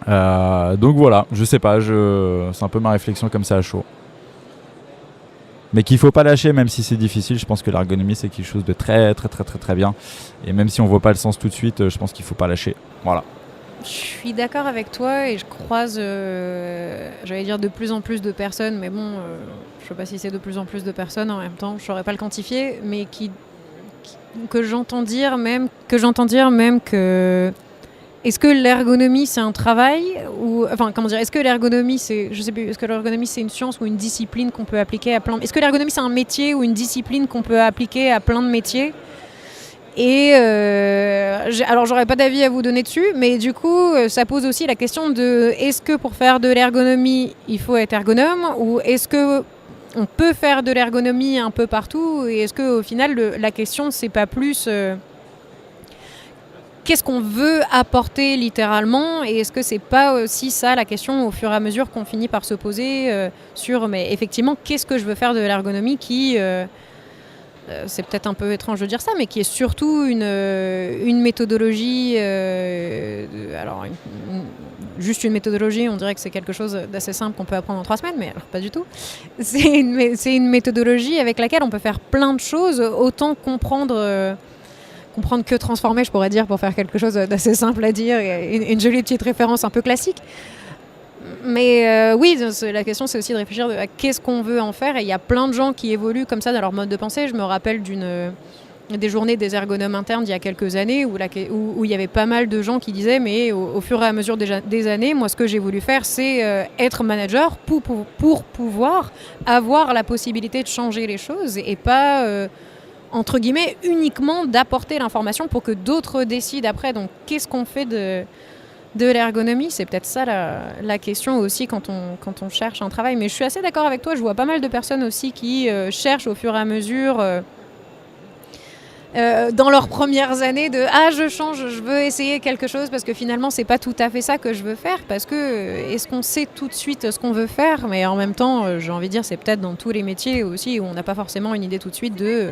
Donc voilà, je sais pas, c'est un peu ma réflexion comme ça à chaud. Mais qu'il ne faut pas lâcher, même si c'est difficile. Je pense que l'ergonomie, c'est quelque chose de très, très, très, très, très bien. Et même si on ne voit pas le sens tout de suite, je pense qu'il ne faut pas lâcher. Voilà. Je suis d'accord avec toi et je croise, j'allais dire de plus en plus de personnes, mais bon, je ne sais pas si c'est de plus en plus de personnes en même temps, je ne saurais pas le quantifier, mais que j'entends dire même que est-ce que l'ergonomie c'est un travail ou enfin comment dire, est-ce que l'ergonomie c'est, je sais plus, est-ce que l'ergonomie c'est une science ou une discipline qu'on peut appliquer à est-ce que l'ergonomie c'est un métier ou une discipline qu'on peut appliquer à plein de métiers? Et alors j'aurais pas d'avis à vous donner dessus, mais du coup ça pose aussi la question de est-ce que pour faire de l'ergonomie il faut être ergonome ou est-ce que on peut faire de l'ergonomie un peu partout et est-ce que au final la question c'est pas plus qu'est-ce qu'on veut apporter littéralement et est-ce que c'est pas aussi ça la question au fur et à mesure qu'on finit par se poser sur mais effectivement qu'est-ce que je veux faire de l'ergonomie qui c'est peut-être un peu étrange de dire ça, mais qui est surtout une méthodologie. Juste une méthodologie, on dirait que c'est quelque chose d'assez simple qu'on peut apprendre en 3 semaines, mais alors pas du tout. C'est une méthodologie avec laquelle on peut faire plein de choses, autant comprendre que transformer, je pourrais dire, pour faire quelque chose d'assez simple à dire, et une jolie petite référence un peu classique. Mais oui, la question c'est aussi de réfléchir à qu'est-ce qu'on veut en faire et il y a plein de gens qui évoluent comme ça dans leur mode de pensée. Je me rappelle des journées des ergonomes internes il y a quelques années où il y avait pas mal de gens qui disaient mais au fur et à mesure des années, moi ce que j'ai voulu faire c'est être manager pour pouvoir avoir la possibilité de changer les choses et pas entre guillemets uniquement d'apporter l'information pour que d'autres décident après. Donc qu'est-ce qu'on fait de l'ergonomie, c'est peut-être ça la question aussi quand on cherche un travail. Mais je suis assez d'accord avec toi, je vois pas mal de personnes aussi qui cherchent au fur et à mesure dans leurs premières années de « Ah, je change, je veux essayer quelque chose parce que finalement, c'est pas tout à fait ça que je veux faire. » Parce que est-ce qu'on sait tout de suite ce qu'on veut faire? Mais en même temps, j'ai envie de dire, c'est peut-être dans tous les métiers aussi où on n'a pas forcément une idée tout de suite de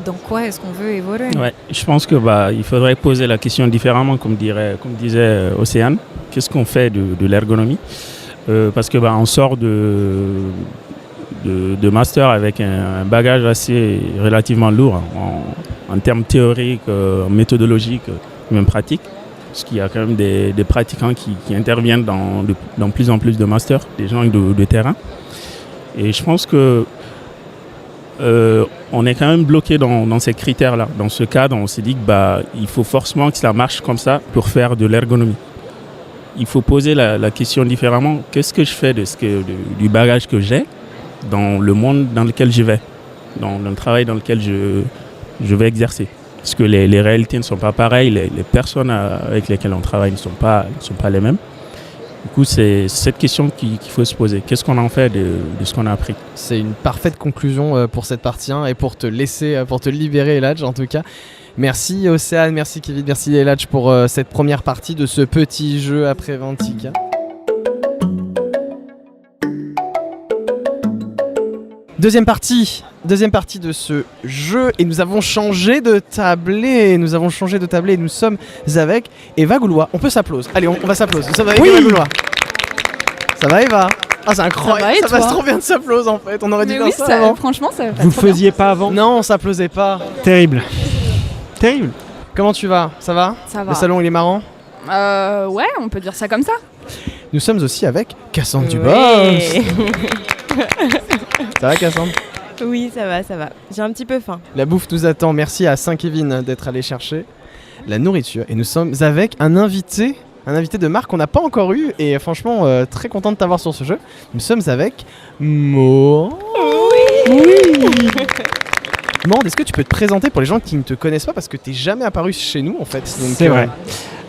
dans quoi est-ce qu'on veut évoluer. Ouais, je pense que il faudrait poser la question différemment, comme disait Océane. Qu'est-ce qu'on fait de l'ergonomie? Parce que on sort de master avec un bagage assez relativement lourd en termes théoriques, méthodologiques, même pratiques. Parce qu'il y a quand même des pratiquants qui interviennent dans plus en plus de masters, des gens de terrain. Et je pense que on est quand même bloqué dans ces critères-là. Dans ce cadre, on s'est dit que il faut forcément que ça marche comme ça pour faire de l'ergonomie. Il faut poser la question différemment. Qu'est-ce que je fais du bagage que j'ai dans le monde dans lequel je vais, dans le travail dans lequel je vais exercer? Parce que les réalités ne sont pas pareilles, les personnes avec lesquelles on travaille ne sont pas les mêmes. Du coup, c'est cette question qu'il faut se poser. Qu'est-ce qu'on en fait de ce qu'on a appris? C'est une parfaite conclusion pour cette partie 1 et pour te libérer, Eladj, en tout cas. Merci Océane, merci Kevin, merci Eladj pour cette première partie de ce petit jeu après Ventica. Deuxième partie de ce jeu et nous avons changé de tablé. Nous sommes avec Eva Goulois. On peut s'applaudir. Allez, on va s'applaudir. Nous sommes avec Eva Goulois. Ça va Eva? Ah, c'est incroyable. Ça passe trop bien de s'applaudir en fait. On aurait dû faire ça avant. Franchement, ça va. Vous le faisiez pas avant? Non, on s'applaudait pas. Terrible. Comment tu vas? Ça va? Ça va. Le salon il est marrant? Ouais, on peut dire ça comme ça. Nous sommes aussi avec Cassandre Dubos. Ça va Cassandre? Oui, ça va. J'ai un petit peu faim. La bouffe nous attend. Merci à Saint-Kevin d'être allé chercher la nourriture. Et nous sommes avec un invité de marque qu'on n'a pas encore eu. Et franchement, très content de t'avoir sur ce jeu. Nous sommes avec Maud. Oui. Maud, est-ce que tu peux te présenter pour les gens qui ne te connaissent pas? Parce que tu n'es jamais apparu chez nous en fait. Donc, c'est vrai.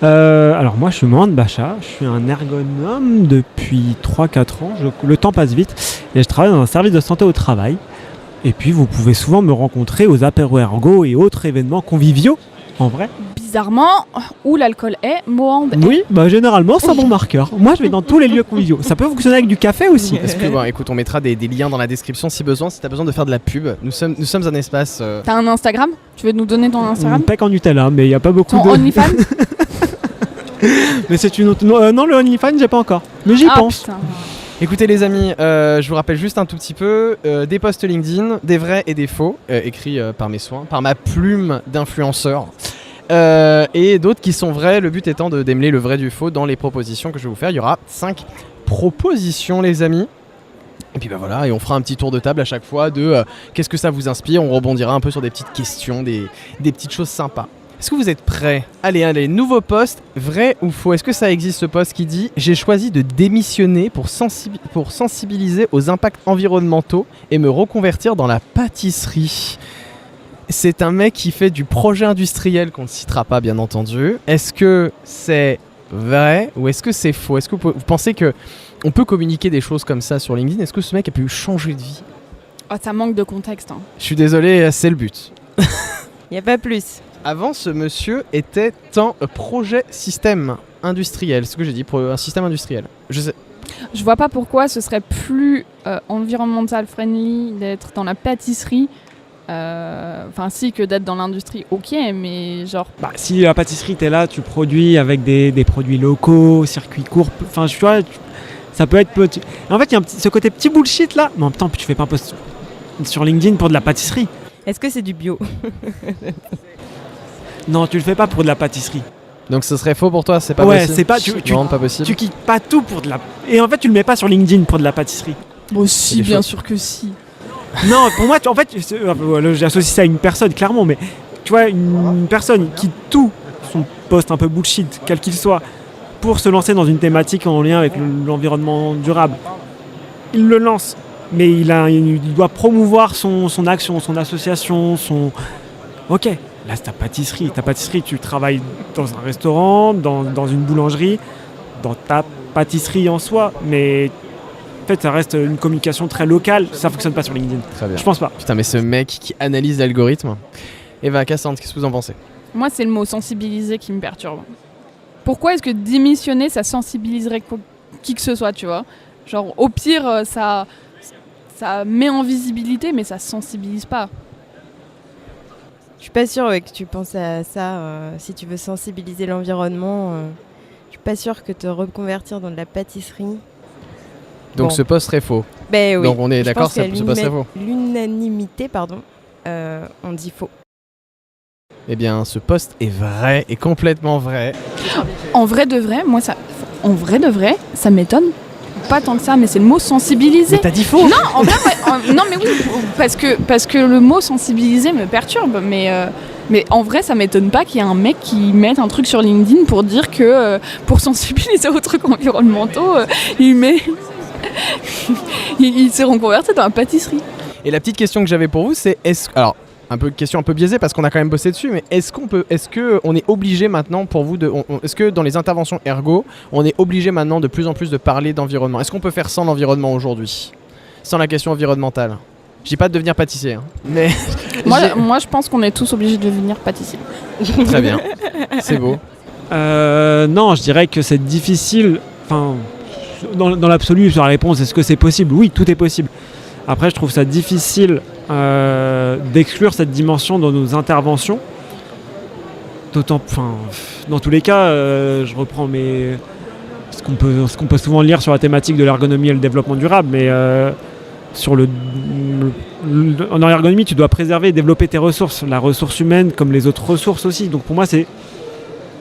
Alors moi je suis Maud Bacha, je suis un ergonome depuis 3-4 ans, le temps passe vite et je travaille dans un service de santé au travail et puis vous pouvez souvent me rencontrer aux apéros ergo et autres événements conviviaux En vrai. Bizarrement, où l'alcool est, Mohand est. Oui, bah généralement c'est un bon marqueur. Moi je vais dans tous les lieux conviviaux. Ça peut fonctionner avec du café aussi. Est-ce que, bon, écoute, on mettra des liens dans la description si besoin, si t'as besoin de faire de la pub. Nous sommes un espace. T'as un Instagram? Tu veux nous donner ton Instagram? Pec en Nutella, mais il n'y a pas beaucoup Ton de. OnlyFans? Mais c'est une autre. Non, le OnlyFans, j'ai pas encore. Mais j'y pense. Putain. Écoutez les amis, je vous rappelle juste un tout petit peu des posts LinkedIn, des vrais et des faux, écrits par mes soins, par ma plume d'influenceur. Et d'autres qui sont vrais, le but étant de démêler le vrai du faux dans les propositions que je vais vous faire. Il y aura 5 propositions les amis. Et puis bah voilà, et on fera un petit tour de table à chaque fois de qu'est-ce que ça vous inspire. On rebondira un peu sur des petites questions, des petites choses sympas. Est-ce que vous êtes prêts? Allez, nouveau post, vrai ou faux? Est-ce que ça existe ce post qui dit « J'ai choisi de démissionner pour sensibiliser aux impacts environnementaux et me reconvertir dans la pâtisserie ». C'est un mec qui fait du projet industriel qu'on ne citera pas bien entendu. Est-ce que c'est vrai ou est-ce que c'est faux? Est-ce que vous pensez qu'on peut communiquer des choses comme ça sur LinkedIn? Est-ce que ce mec a pu changer de vie? Oh, ça manque de contexte. Hein. Je suis désolé, c'est le but. Il n'y a pas plus. Avant, ce monsieur était en projet système industriel. C'est ce que j'ai dit, un système industriel. Je sais. Je vois pas pourquoi ce serait plus environmental friendly d'être dans la pâtisserie. Enfin, si, que d'être dans l'industrie, ok, mais genre. Bah, si la pâtisserie, t'es là, tu produis avec des produits locaux, circuits courts. Enfin, tu vois, ça peut être petit. En fait, il y a ce côté petit bullshit là. Mais en même temps, tu fais pas un post sur LinkedIn pour de la pâtisserie. Est-ce que c'est du bio? Non, tu le fais pas pour de la pâtisserie. Donc ce serait faux pour toi, c'est pas Ouais, possible. c'est pas. Vraiment pas possible. Tu quittes pas tout pour de la. Et en fait, tu le mets pas sur LinkedIn pour de la pâtisserie. Bon, C'est si, des bien choses. sûr que si. Non, pour moi, en fait, j'associe ça à une personne, clairement, mais tu vois, une personne qui tout son post un peu bullshit, quel qu'il soit, pour se lancer dans une thématique en lien avec l'environnement durable, il le lance, mais il doit promouvoir son action, son association, son... Ok, là c'est ta pâtisserie, tu travailles dans un restaurant, dans une boulangerie, dans ta pâtisserie en soi, mais... En fait, ça reste une communication très locale, ça fonctionne pas sur LinkedIn. Très bien. Je pense pas. Putain, mais ce mec qui analyse l'algorithme. Eva, Cassandre, qu'est-ce que vous en pensez? Moi, c'est le mot sensibiliser qui me perturbe. Pourquoi est-ce que démissionner, ça sensibiliserait qui que ce soit, tu vois? Genre, au pire, ça met en visibilité, mais ça sensibilise pas. Je suis pas sûre que tu penses à ça. Si tu veux sensibiliser l'environnement, je suis pas sûre que te reconvertir dans de la pâtisserie. Donc Bon. ce post serait faux. Ben oui. Donc on est Je d'accord, pense qu'à ce post serait faux. l'unanimité, on dit faux. Eh bien, ce post est vrai, est complètement vrai. En vrai de vrai, ça m'étonne. Pas tant que ça, mais c'est le mot sensibiliser. Mais t'as dit faux. Non, en vrai, non, mais oui, parce que le mot sensibiliser me perturbe, mais en vrai, ça m'étonne pas qu'il y ait un mec qui mette un truc sur LinkedIn pour dire que pour sensibiliser aux trucs environnementaux, il s'est reconverti dans la pâtisserie. Et la petite question que j'avais pour vous, c'est alors question un peu biaisée parce qu'on a quand même bossé dessus, mais est-ce que on est obligé maintenant pour vous est-ce que dans les interventions ergo, on est obligé maintenant de plus en plus de parler d'environnement? Est-ce qu'on peut faire sans l'environnement aujourd'hui, sans la question environnementale? Je dis pas de devenir pâtissier, hein, mais Moi, je pense qu'on est tous obligés de devenir pâtissier. très bien, c'est beau. Non, je dirais que c'est difficile. Enfin, dans l'absolu, sur la réponse, est-ce que c'est possible? Oui, tout est possible. Après, je trouve ça difficile d'exclure cette dimension dans nos interventions. D'autant, dans tous les cas, je reprends ce qu'on peut souvent lire sur la thématique de l'ergonomie et le développement durable, mais en ergonomie, tu dois préserver et développer tes ressources, la ressource humaine comme les autres ressources aussi. Donc pour moi, c'est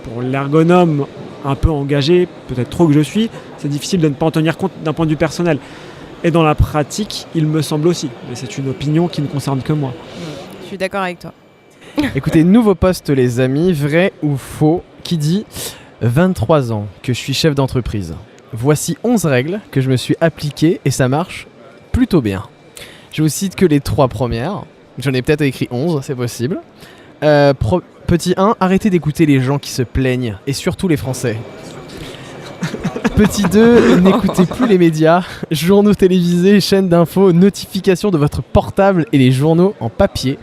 pour l'ergonome un peu engagé, peut-être trop que je suis, c'est difficile de ne pas en tenir compte d'un point de vue personnel. Et dans la pratique, il me semble aussi. Mais c'est une opinion qui ne concerne que moi. Je suis d'accord avec toi. Écoutez, nouveau post les amis, vrai ou faux, qui dit 23 ans que je suis chef d'entreprise. Voici 11 règles que je me suis appliquées et ça marche plutôt bien. Je vous cite que les 3 premières. J'en ai peut-être écrit 11, c'est possible. Petit 1, arrêtez d'écouter les gens qui se plaignent, et surtout les Français. Petit 2, n'écoutez plus les médias, journaux télévisés, chaînes d'infos, notifications de votre portable et les journaux en papier.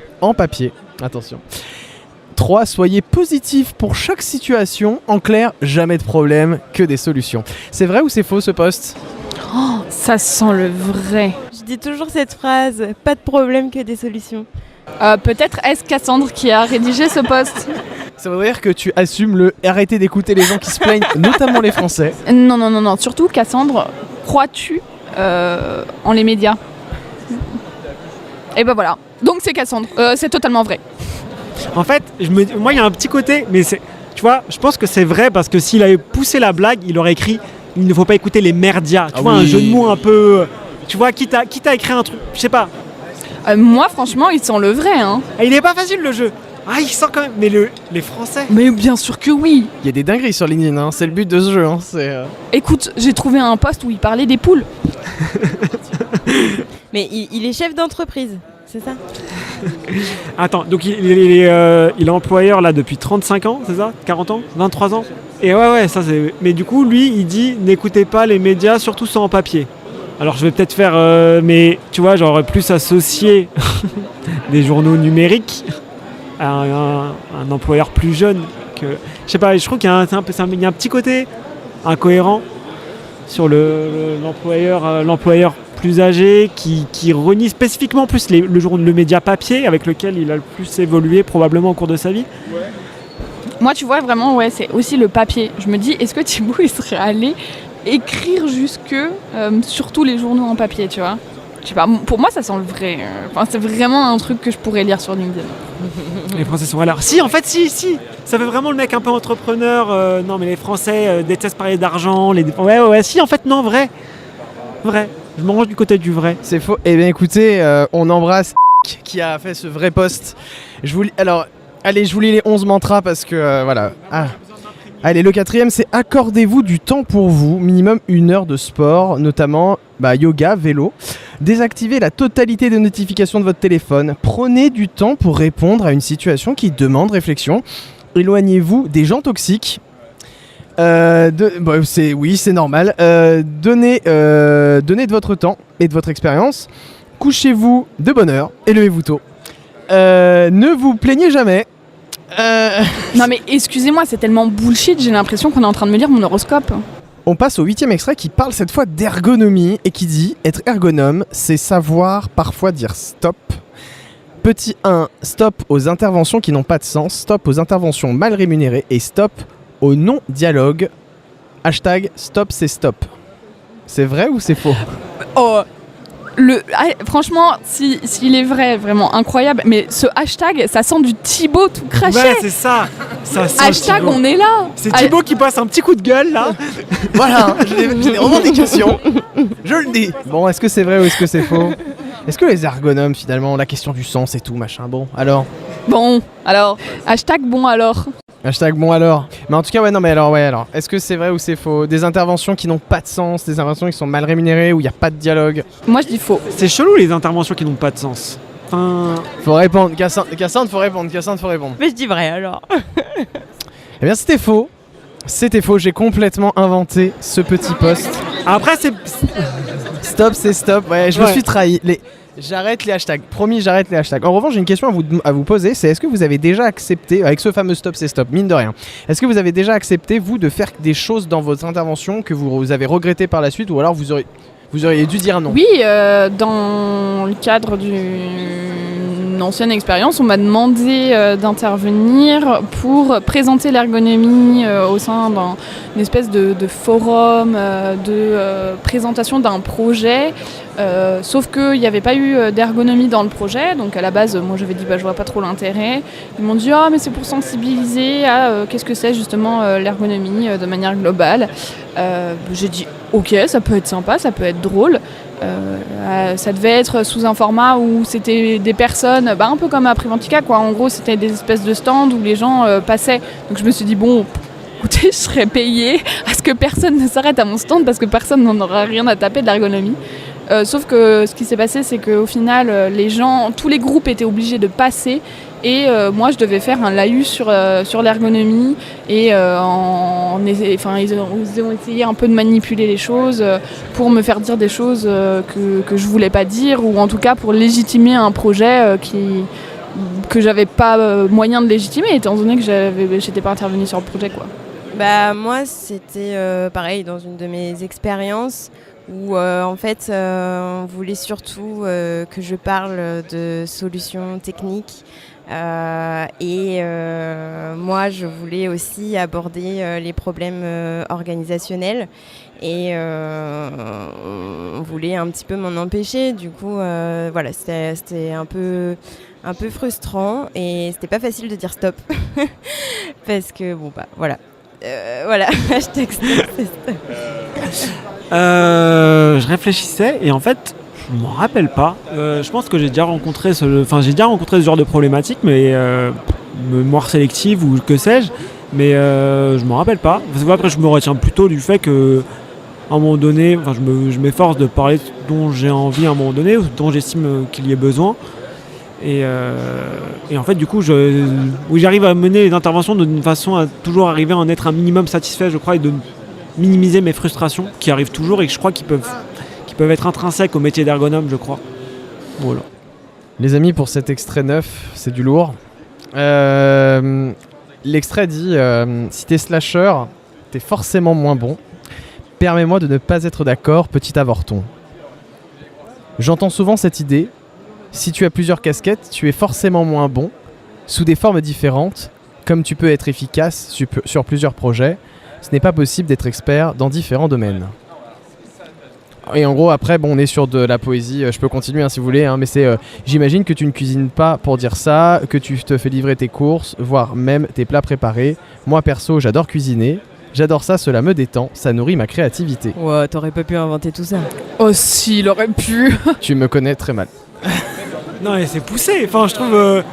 Attention. 3. Soyez positif pour chaque situation. En clair, jamais de problème, que des solutions. C'est vrai ou c'est faux ce post ? Ça sent le vrai. Je dis toujours cette phrase, pas de problème que des solutions. Peut-être est-ce Cassandre qui a rédigé ce post. Ça veut dire que tu assumes le arrêter d'écouter les gens qui se plaignent, notamment les Français. Non. Surtout, Cassandre, crois-tu en les médias ? Et ben voilà. Donc c'est Cassandre. C'est totalement vrai. En fait, moi, il y a un petit côté, mais tu vois, je pense que c'est vrai parce que s'il avait poussé la blague, il aurait écrit « Il ne faut pas écouter les merdias ». Tu vois, un jeu de mots un peu... Tu vois, quitte à écrire un truc, je sais pas. Moi, franchement, il sent le vrai. Hein. Et il est pas facile, le jeu. Ah, il sent quand même... Mais les Français... Mais bien sûr que oui. Il y a des dingueries sur LinkedIn, hein. C'est le but de ce jeu. Hein. Écoute, j'ai trouvé un post où il parlait des poules. Mais il est chef d'entreprise, c'est ça ? Attends, donc il est employeur là depuis 35 ans, c'est ça ? 40 ans ? 23 ans ? Et ouais, ça c'est... Mais du coup, lui, il dit « N'écoutez pas les médias, surtout ceux en papier ». Alors je vais peut-être faire... mais tu vois, j'aurais plus associé des journaux numériques à un employeur plus jeune que... Je sais pas, je trouve qu'il y a il y a un petit côté incohérent sur l'employeur plus âgé qui renie spécifiquement plus le média papier avec lequel il a le plus évolué probablement au cours de sa vie. Moi, tu vois, vraiment, ouais, c'est aussi le papier. Je me dis, est-ce que Thibaut, il serait allé écrire jusque sur tous les journaux en papier, tu vois ? Je sais pas, pour moi, ça sent le vrai. Enfin, c'est vraiment un truc que je pourrais lire sur LinkedIn. Les Français sont alors. Si, en fait, si. Ça fait vraiment le mec un peu entrepreneur. Non, mais les Français détestent parler d'argent. Ouais, si, en fait, non, vrai. Je me range du côté du vrai. C'est faux. Eh bien, écoutez, on embrasse qui a fait ce vrai post. Alors, allez, je vous lis les 11 mantras parce que, voilà. Allez, le 4e, c'est accordez-vous du temps pour vous, minimum 1 heure de sport, notamment yoga, vélo. Désactivez la totalité des notifications de votre téléphone. Prenez du temps pour répondre à une situation qui demande réflexion. Éloignez-vous des gens toxiques. C'est normal. Donnez de votre temps et de votre expérience. Couchez-vous de bonne heure et levez-vous tôt. Ne vous plaignez jamais. Non mais excusez-moi, c'est tellement bullshit, j'ai l'impression qu'on est en train de me lire mon horoscope. On passe au 8e extrait qui parle cette fois d'ergonomie et qui dit être ergonome, c'est savoir parfois dire stop. Petit 1, stop aux interventions qui n'ont pas de sens, stop aux interventions mal rémunérées et stop au non-dialogue. Hashtag stop c'est stop. C'est vrai ou c'est faux ? Franchement, s'il est vrai, vraiment incroyable, mais ce hashtag, ça sent du Thibaut tout craché. Ouais, c'est ça. Ça sent hashtag, Thibaut. on est là. C'est Thibaut qui passe un petit coup de gueule là. Voilà, j'ai des revendications. Je le dis. Bon, est-ce que c'est vrai ou est-ce que c'est faux ? Est-ce que les ergonomes, finalement, la question du sens et tout, machin, bon, alors ? Bon, alors, hashtag bon alors. Hashtag bon alors. Mais en tout cas, alors, est-ce que c'est vrai ou c'est faux ? Des interventions qui n'ont pas de sens, des interventions qui sont mal rémunérées, où il n'y a pas de dialogue. Moi, je dis faux. C'est chelou les interventions qui n'ont pas de sens. Faut répondre, Cassandre, faut répondre. Mais je dis vrai alors. Eh bien, c'était faux, j'ai complètement inventé ce petit post. Après, c'est... Stop, c'est stop, ouais, je me suis trahi. J'arrête les hashtags, promis, j'arrête les hashtags. En revanche, j'ai une question à vous poser, c'est est-ce que vous avez déjà accepté, avec ce fameux stop, c'est stop, mine de rien, est-ce que vous avez déjà accepté, vous, de faire des choses dans votre intervention que vous avez regretté par la suite, ou alors vous auriez dû dire non ? Oui, dans le cadre d'une ancienne expérience, on m'a demandé d'intervenir pour présenter l'ergonomie au sein d'une espèce de forum de présentation d'un projet. Sauf qu'il n'y avait pas eu d'ergonomie dans le projet, donc à la base, moi j'avais dit je vois pas trop l'intérêt. Ils m'ont dit mais c'est pour sensibiliser à qu'est-ce que c'est justement l'ergonomie de manière globale. J'ai dit ok, ça peut être sympa, ça peut être drôle. Ça devait être sous un format où c'était des personnes, un peu comme à Préventica, quoi. En gros, c'était des espèces de stands où les gens passaient. Donc je me suis dit écoutez, je serais payée à ce que personne ne s'arrête à mon stand parce que personne n'en aura rien à taper de l'ergonomie. Sauf que ce qui s'est passé, c'est qu'au final, tous les groupes étaient obligés de passer et moi, je devais faire un laïus sur l'ergonomie et ils ont essayé un peu de manipuler les choses pour me faire dire des choses que je voulais pas dire ou en tout cas pour légitimer un projet que j'avais pas moyen de légitimer, étant donné que j'étais pas intervenue sur le projet, quoi. Bah moi c'était pareil dans une de mes expériences où en fait on voulait surtout que je parle de solutions techniques et moi je voulais aussi aborder les problèmes organisationnels et on voulait un petit peu m'en empêcher, du coup voilà c'était un peu frustrant et c'était pas facile de dire stop parce que bon bah voilà. Voilà, hashtag stop. Je réfléchissais et en fait, je m'en rappelle pas. Je pense que j'ai déjà rencontré ce genre de problématique, mais mémoire sélective ou que sais-je. Mais je m'en rappelle pas. Parce que après, je me retiens plutôt du fait que, à un moment donné, je m'efforce de parler dont j'ai envie à un moment donné, ou dont j'estime qu'il y ait besoin. Et en fait, du coup, j'arrive à mener les interventions d'une façon à toujours arriver à en être un minimum satisfait, je crois, et de minimiser mes frustrations, qui arrivent toujours et que je crois qu'ils peuvent être intrinsèques au métier d'ergonome, je crois. Voilà. Les amis, pour cet extrait 9, c'est du lourd. L'extrait dit si t'es slasher, t'es forcément moins bon. Permets-moi de ne pas être d'accord, petit avorton. J'entends souvent cette idée. Si tu as plusieurs casquettes, tu es forcément moins bon, sous des formes différentes, comme tu peux être efficace sur plusieurs projets, ce n'est pas possible d'être expert dans différents domaines. Et en gros, après, bon, on est sur de la poésie, je peux continuer hein, si vous voulez, hein, mais c'est j'imagine que tu ne cuisines pas pour dire ça, que tu te fais livrer tes courses, voire même tes plats préparés. Moi perso, j'adore cuisiner, j'adore ça, cela me détend, ça nourrit ma créativité. Ouais, t'aurais pas pu inventer tout ça. Oh si, il aurait pu. Tu me connais très mal. Non, mais c'est poussé. Enfin, je trouve.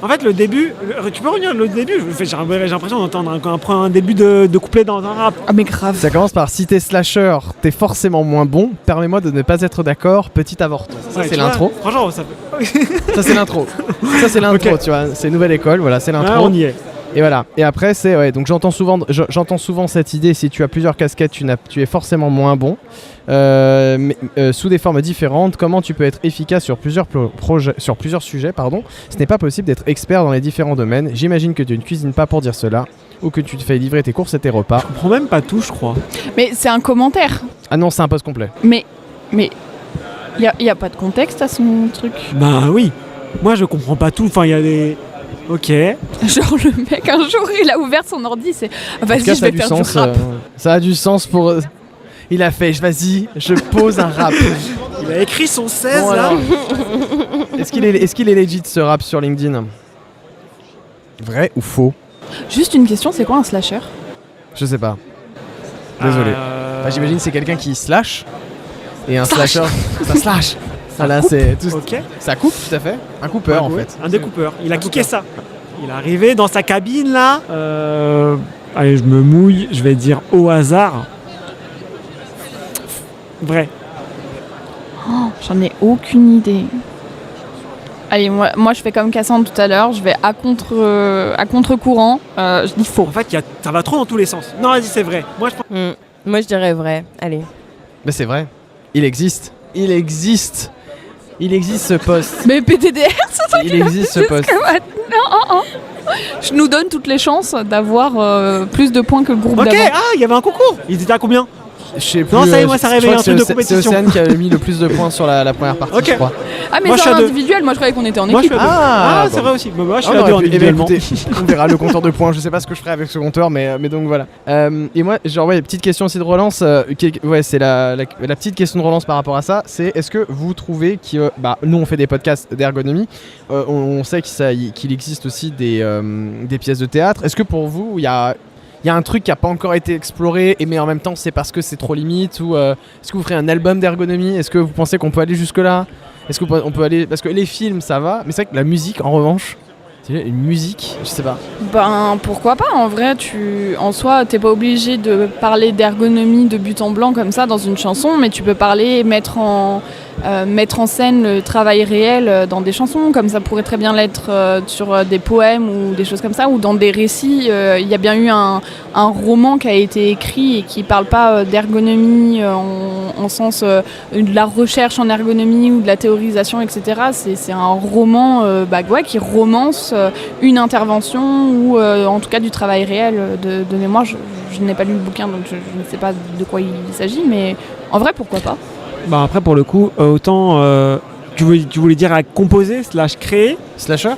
En fait, le début. Tu peux revenir le début. J'ai l'impression d'entendre un début de couplet dans un rap. Ah, mais grave. Ça commence par si t'es slasher, t'es forcément moins bon. Permets-moi de ne pas être d'accord, petit avorton. Ça, Ouais, c'est tu l'intro. vois, franchement, ça fait. Ça, c'est l'intro. Ça, c'est l'intro, Ok. tu vois. C'est nouvelle école, voilà, c'est l'intro. Ouais, on y est. Et voilà. Et après, c'est. Ouais, donc j'entends souvent cette idée si tu as plusieurs casquettes, tu es forcément moins bon. Sous des formes différentes, comment tu peux être efficace sur plusieurs sujets, pardon. Ce n'est pas possible d'être expert dans les différents domaines. J'imagine que tu ne cuisines pas pour dire cela, ou que tu te fais livrer tes courses et tes repas. Je comprends même pas tout, je crois. Mais c'est un commentaire. Ah non, c'est un post complet. Mais y a pas de contexte à son truc. Bah oui. Moi, je comprends pas tout. Enfin, il y a des. Ok. Genre le mec un jour il a ouvert son ordi, c'est En vas-y tout cas, je vais faire du rap. ça a du sens pour. Il a fait, vas-y, je pose un rap. Il a écrit son 16 Bon, là. alors, est-ce qu'il est legit ce rap sur LinkedIn? Vrai ou faux? Juste une question, c'est quoi un slasher? Je sais pas. Désolé. Bah, j'imagine que c'est quelqu'un qui slash. Et un slasher, ça slash. Voilà, c'est tout. Ok. Ça coupe, tout à fait. Un coupeur en fait. Un découpeur. Il a Un kické coupeur. ça. Il est arrivé dans sa cabine là. Allez, je me mouille. Je vais dire au hasard. Vrai. Oh, j'en ai aucune idée. Allez, moi je fais comme Cassandre tout à l'heure, je vais à contre-courant, je dis faux. En fait, ça va trop dans tous les sens. Non, vas-y, c'est vrai. Moi, je pense. Moi je dirais vrai, allez. Mais c'est vrai. Il existe. Il existe ce poste. Mais PTDR, ce truc Il existe ce poste. Non. Je nous donne toutes les chances d'avoir plus de points que le groupe Ok, d'avant. il y avait un concours. Il était à combien? Je sais plus. Non, ça y est, moi, ça je réveille crois un que truc de c'est compétition. Océane qui a mis le plus de points sur la première partie, Ok. je crois. Ah mais Moi, je c'est suis à un deux. individuel, moi je croyais qu'on était en Moi, je équipe. suis à deux. Ah, C'est bon. vrai aussi. Moi, je suis Ah, à deux on aurait pu- eh ben, individuellement. écoutez, on verra le compteur de points. Je sais pas ce que je ferai avec ce compteur, mais donc voilà. Et moi, genre, ouais, petite question aussi de relance. Ouais, c'est la petite question de relance par rapport à ça. C'est est-ce que vous trouvez que, nous, on fait des podcasts d'ergonomie. On sait qu'il existe aussi des pièces de théâtre. Est-ce que pour vous, il y a un truc qui n'a pas encore été exploré, mais en même temps, c'est parce que c'est trop limite ou est-ce que vous ferez un album d'ergonomie? Est-ce que vous pensez qu'on peut aller jusque-là? Est-ce qu'on peut aller... Parce que les films, ça va, mais c'est vrai que la musique, en revanche, c'est une musique, je sais pas. Ben pourquoi pas, en vrai, en soi, t'es pas obligé de parler d'ergonomie de but en blanc comme ça dans une chanson, mais tu peux mettre en mettre en scène le travail réel dans des chansons, comme ça pourrait très bien l'être sur des poèmes ou des choses comme ça, ou dans des récits. Il y a bien eu un roman qui a été écrit et qui parle pas d'ergonomie en sens de la recherche en ergonomie ou de la théorisation, etc. C'est un roman qui romance une intervention ou en tout cas du travail réel de mémoire. Je n'ai pas lu le bouquin, donc je ne sais pas de quoi il s'agit, mais en vrai, pourquoi pas. Bah après, pour le coup, autant tu voulais dire à composer / créer Slasher.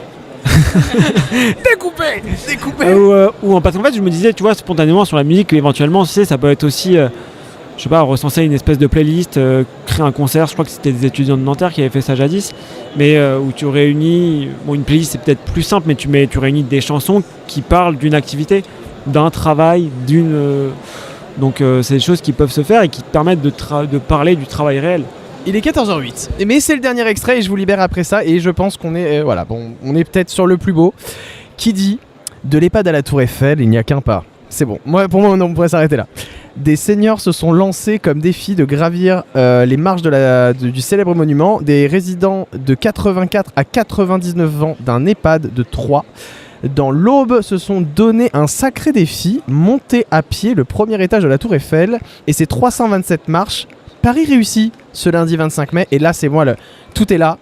Découpé. ou parce qu'en fait, je me disais, tu vois, spontanément sur la musique, éventuellement, tu sais, ça peut être aussi, je sais pas, recenser une espèce de playlist, créer un concert. Je crois que c'était des étudiants de Nanterre qui avaient fait ça jadis, mais où tu réunis, bon, une playlist c'est peut-être plus simple, mais tu réunis des chansons qui parlent d'une activité, d'un travail, donc c'est des choses qui peuvent se faire et qui te permettent de parler du travail réel. Il est 14h08. Mais c'est le dernier extrait et je vous libère après ça. Et je pense qu'on est, on est peut-être sur le plus beau. Qui dit de l'EHPAD à la Tour Eiffel, il n'y a qu'un pas. C'est bon. Pour moi, on pourrait s'arrêter là. Des seniors se sont lancés comme défi de gravir les marches du célèbre monument. Des résidents de 84 à 99 ans d'un EHPAD de Troyes, dans l'Aube, se sont donné un sacré défi, monter à pied le premier étage de la Tour Eiffel et ses 327 marches. Paris réussi ce lundi 25 mai. Et là, c'est moi, tout est là.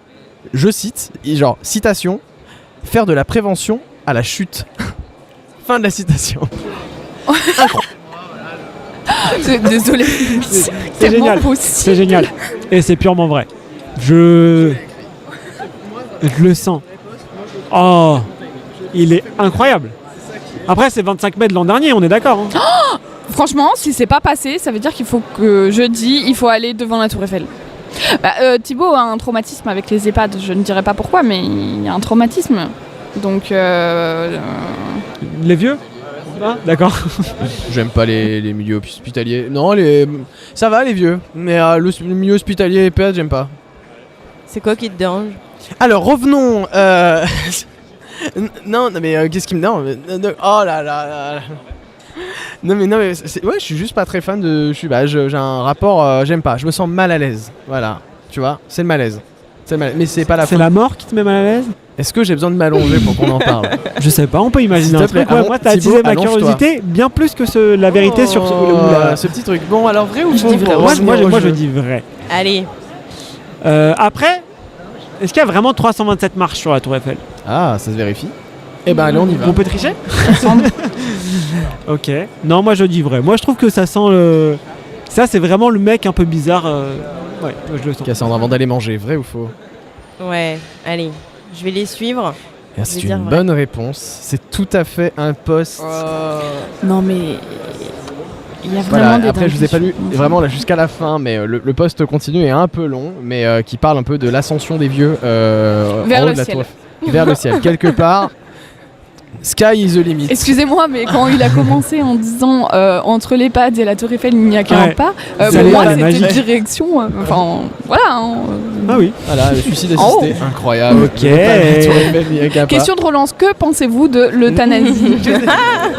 Je cite, genre, citation, faire de la prévention à la chute. Fin de la citation. Désolé. C'est génial. C'est génial. Et c'est purement vrai. Je le sens. Oh, il est incroyable. Après, c'est 25 mai de l'an dernier, on est d'accord. Hein. Oh, franchement, si c'est pas passé, ça veut dire qu'il faut que jeudi, il faut aller devant la Tour Eiffel. Thibaut a un traumatisme avec les EHPAD. Je ne dirais pas pourquoi, mais il y a un traumatisme. Donc. Les vieux ? Ah, d'accord. J'aime pas les milieux hospitaliers. Non, ça va les vieux. Mais le milieu hospitalier EHPAD, j'aime pas. C'est quoi qui te dérange ? Alors revenons. Non, mais qu'est-ce qui me dérange ? Oh là là. Non mais ouais, je suis juste pas très fan de. J'ai un rapport, j'aime pas. Je me sens mal à l'aise. Voilà, tu vois, c'est le malaise. Mais c'est pas la. C'est la mort qui te met mal à l'aise ? Est-ce que j'ai besoin de m'allonger pour qu'on en parle ? Je sais pas, on peut imaginer un truc. Moi, t'as attisé ma curiosité bien plus que la vérité sur ce petit truc. Bon, alors vrai ou faux ? Moi, je dis vrai. Allez. Après, est-ce qu'il y a vraiment 327 marches sur la Tour Eiffel ? Ah, ça se vérifie. Eh ben, allez, on y va. On peut tricher ? Ok. Non, moi, je dis vrai. Moi, je trouve que ça sent le... Ça, c'est vraiment le mec un peu bizarre. Ouais, je le sens. Cassandre, avant d'aller manger, vrai ou faux ? Ouais, allez. Je vais les suivre. C'est une bonne réponse. C'est tout à fait un post. Non, mais... Il y a vraiment des après, je vous ai pas lu vraiment là jusqu'à la fin, mais le post continu est un peu long, mais qui parle un peu de l'ascension des vieux vers le ciel. Vers le ciel, quelque part. Sky is the limit. Excusez-moi, mais quand il a commencé en disant entre l'EHPAD et la Tour Eiffel, il n'y a qu'un pas, pour moi, c'était une direction. Voilà. Ah oui. Voilà, le suicide assisté. Incroyable. Ok. Question de relance, que pensez-vous de l'euthanasie ?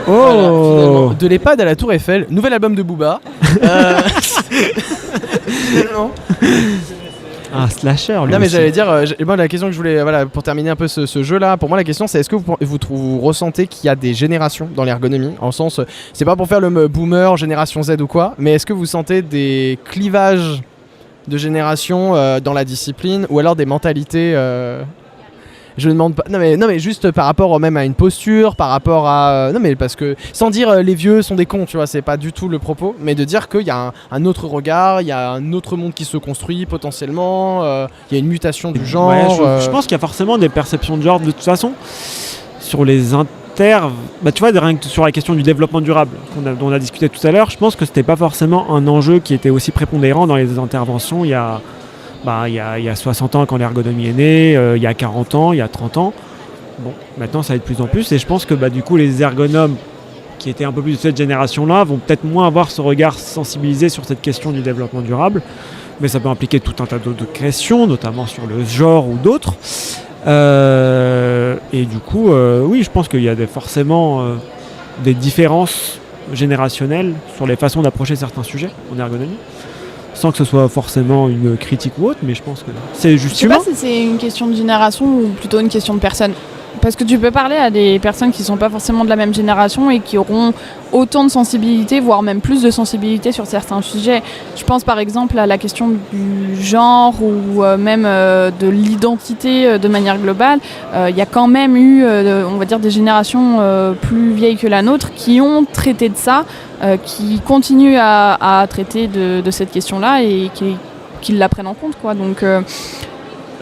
Voilà, de l'EHPAD à la Tour Eiffel, nouvel album de Booba. Un slasher, lui. Non, mais aussi. j'allais dire, moi, la question que je voulais, pour terminer un peu ce jeu-là, pour moi, la question, c'est est-ce que vous ressentez qu'il y a des générations dans l'ergonomie ? En sens, c'est pas pour faire le boomer, génération Z ou quoi, mais est-ce que vous sentez des clivages de génération dans la discipline ou alors des mentalités je ne demande pas. Non mais juste par rapport même à une posture, par rapport à. Non mais parce que sans dire les vieux sont des cons, tu vois, c'est pas du tout le propos, mais de dire qu'il y a un autre regard, il y a un autre monde qui se construit potentiellement, il y a une mutation du genre. Ouais, je pense qu'il y a forcément des perceptions de genre de toute façon sur les tu vois, rien que sur la question du développement durable dont on a discuté tout à l'heure, je pense que c'était pas forcément un enjeu qui était aussi prépondérant dans les interventions il y a 60 ans quand l'ergonomie est née, il y a 40 ans, il y a 30 ans. Bon, maintenant ça va être de plus en plus et je pense que du coup les ergonomes qui étaient un peu plus de cette génération-là vont peut-être moins avoir ce regard sensibilisé sur cette question du développement durable. Mais ça peut impliquer tout un tas d'autres questions, notamment sur le genre ou d'autres. Et du coup, oui, je pense qu'il y a forcément des différences générationnelles sur les façons d'approcher certains sujets en ergonomie. sans que ce soit forcément une critique ou autre, mais je pense que c'est juste Je sais humain. pas si c'est une question de génération ou plutôt une question de personne. Parce que tu peux parler à des personnes qui sont pas forcément de la même génération et qui auront autant de sensibilité, voire même plus de sensibilité sur certains sujets. Je pense par exemple à la question du genre ou même de l'identité de manière globale. Il y a quand même eu, on va dire, des générations plus vieilles que la nôtre qui ont traité de ça, qui continuent à traiter de cette question-là et qui la prennent en compte, quoi. Donc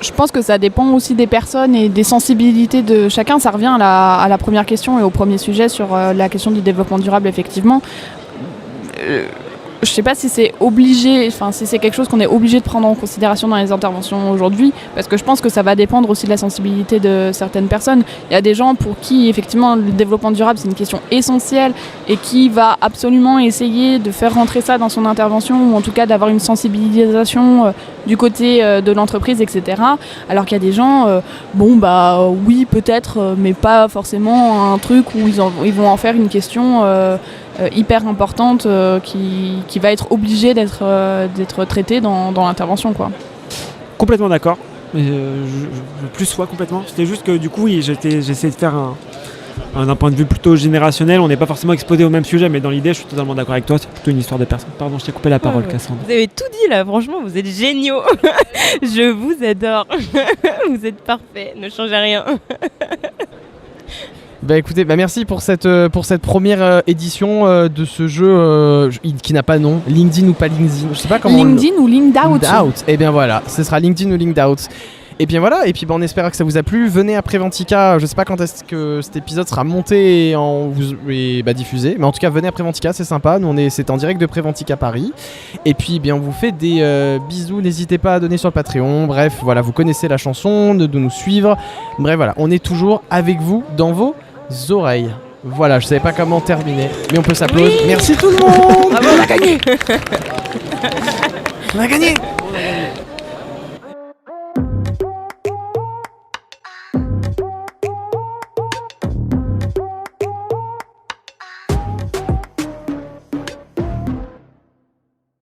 je pense que ça dépend aussi des personnes et des sensibilités de chacun. Ça revient à la première question et au premier sujet sur la question du développement durable, effectivement. Je sais pas si c'est obligé, enfin si c'est quelque chose qu'on est obligé de prendre en considération dans les interventions aujourd'hui, parce que je pense que ça va dépendre aussi de la sensibilité de certaines personnes. Il y a des gens pour qui effectivement le développement durable c'est une question essentielle et qui va absolument essayer de faire rentrer ça dans son intervention ou en tout cas d'avoir une sensibilisation du côté de l'entreprise, etc. Alors qu'il y a des gens, oui peut-être, mais pas forcément un truc où ils vont en faire une question hyper importante qui va être obligée d'être traitée dans l'intervention, quoi. Complètement d'accord. Je plus sois complètement. C'était juste que du coup, oui, j'essayais de faire d'un point de vue plutôt générationnel. On n'est pas forcément exposé au même sujet, mais dans l'idée, je suis totalement d'accord avec toi. C'est plutôt une histoire de personne. Pardon, je t'ai coupé la parole, Cassandre. Vous avez tout dit là, franchement, vous êtes géniaux. Je vous adore. Vous êtes parfaits, ne changez rien. Bah écoutez, merci pour cette première édition de ce jeu qui n'a pas de nom, LinkedIn ou pas LinkedIn, je sais pas comment. LinkedIn ou Linked Out. Et bien voilà, ce sera LinkedIn ou Linked Out. Et bien voilà, et puis on espère que ça vous a plu. Venez à Préventica, je sais pas quand est-ce que cet épisode sera monté et diffusé, mais en tout cas venez à Préventica, c'est sympa. Nous c'est en direct de Préventica Paris. Et puis on vous fait des bisous, n'hésitez pas à donner sur le Patreon. Bref, voilà, vous connaissez la chanson, de nous suivre. Bref voilà, on est toujours avec vous dans vos oreilles. Voilà, je savais pas comment terminer, mais on peut s'applaudir. Oui. Merci tout le monde. Bravo, on a gagné. On a gagné.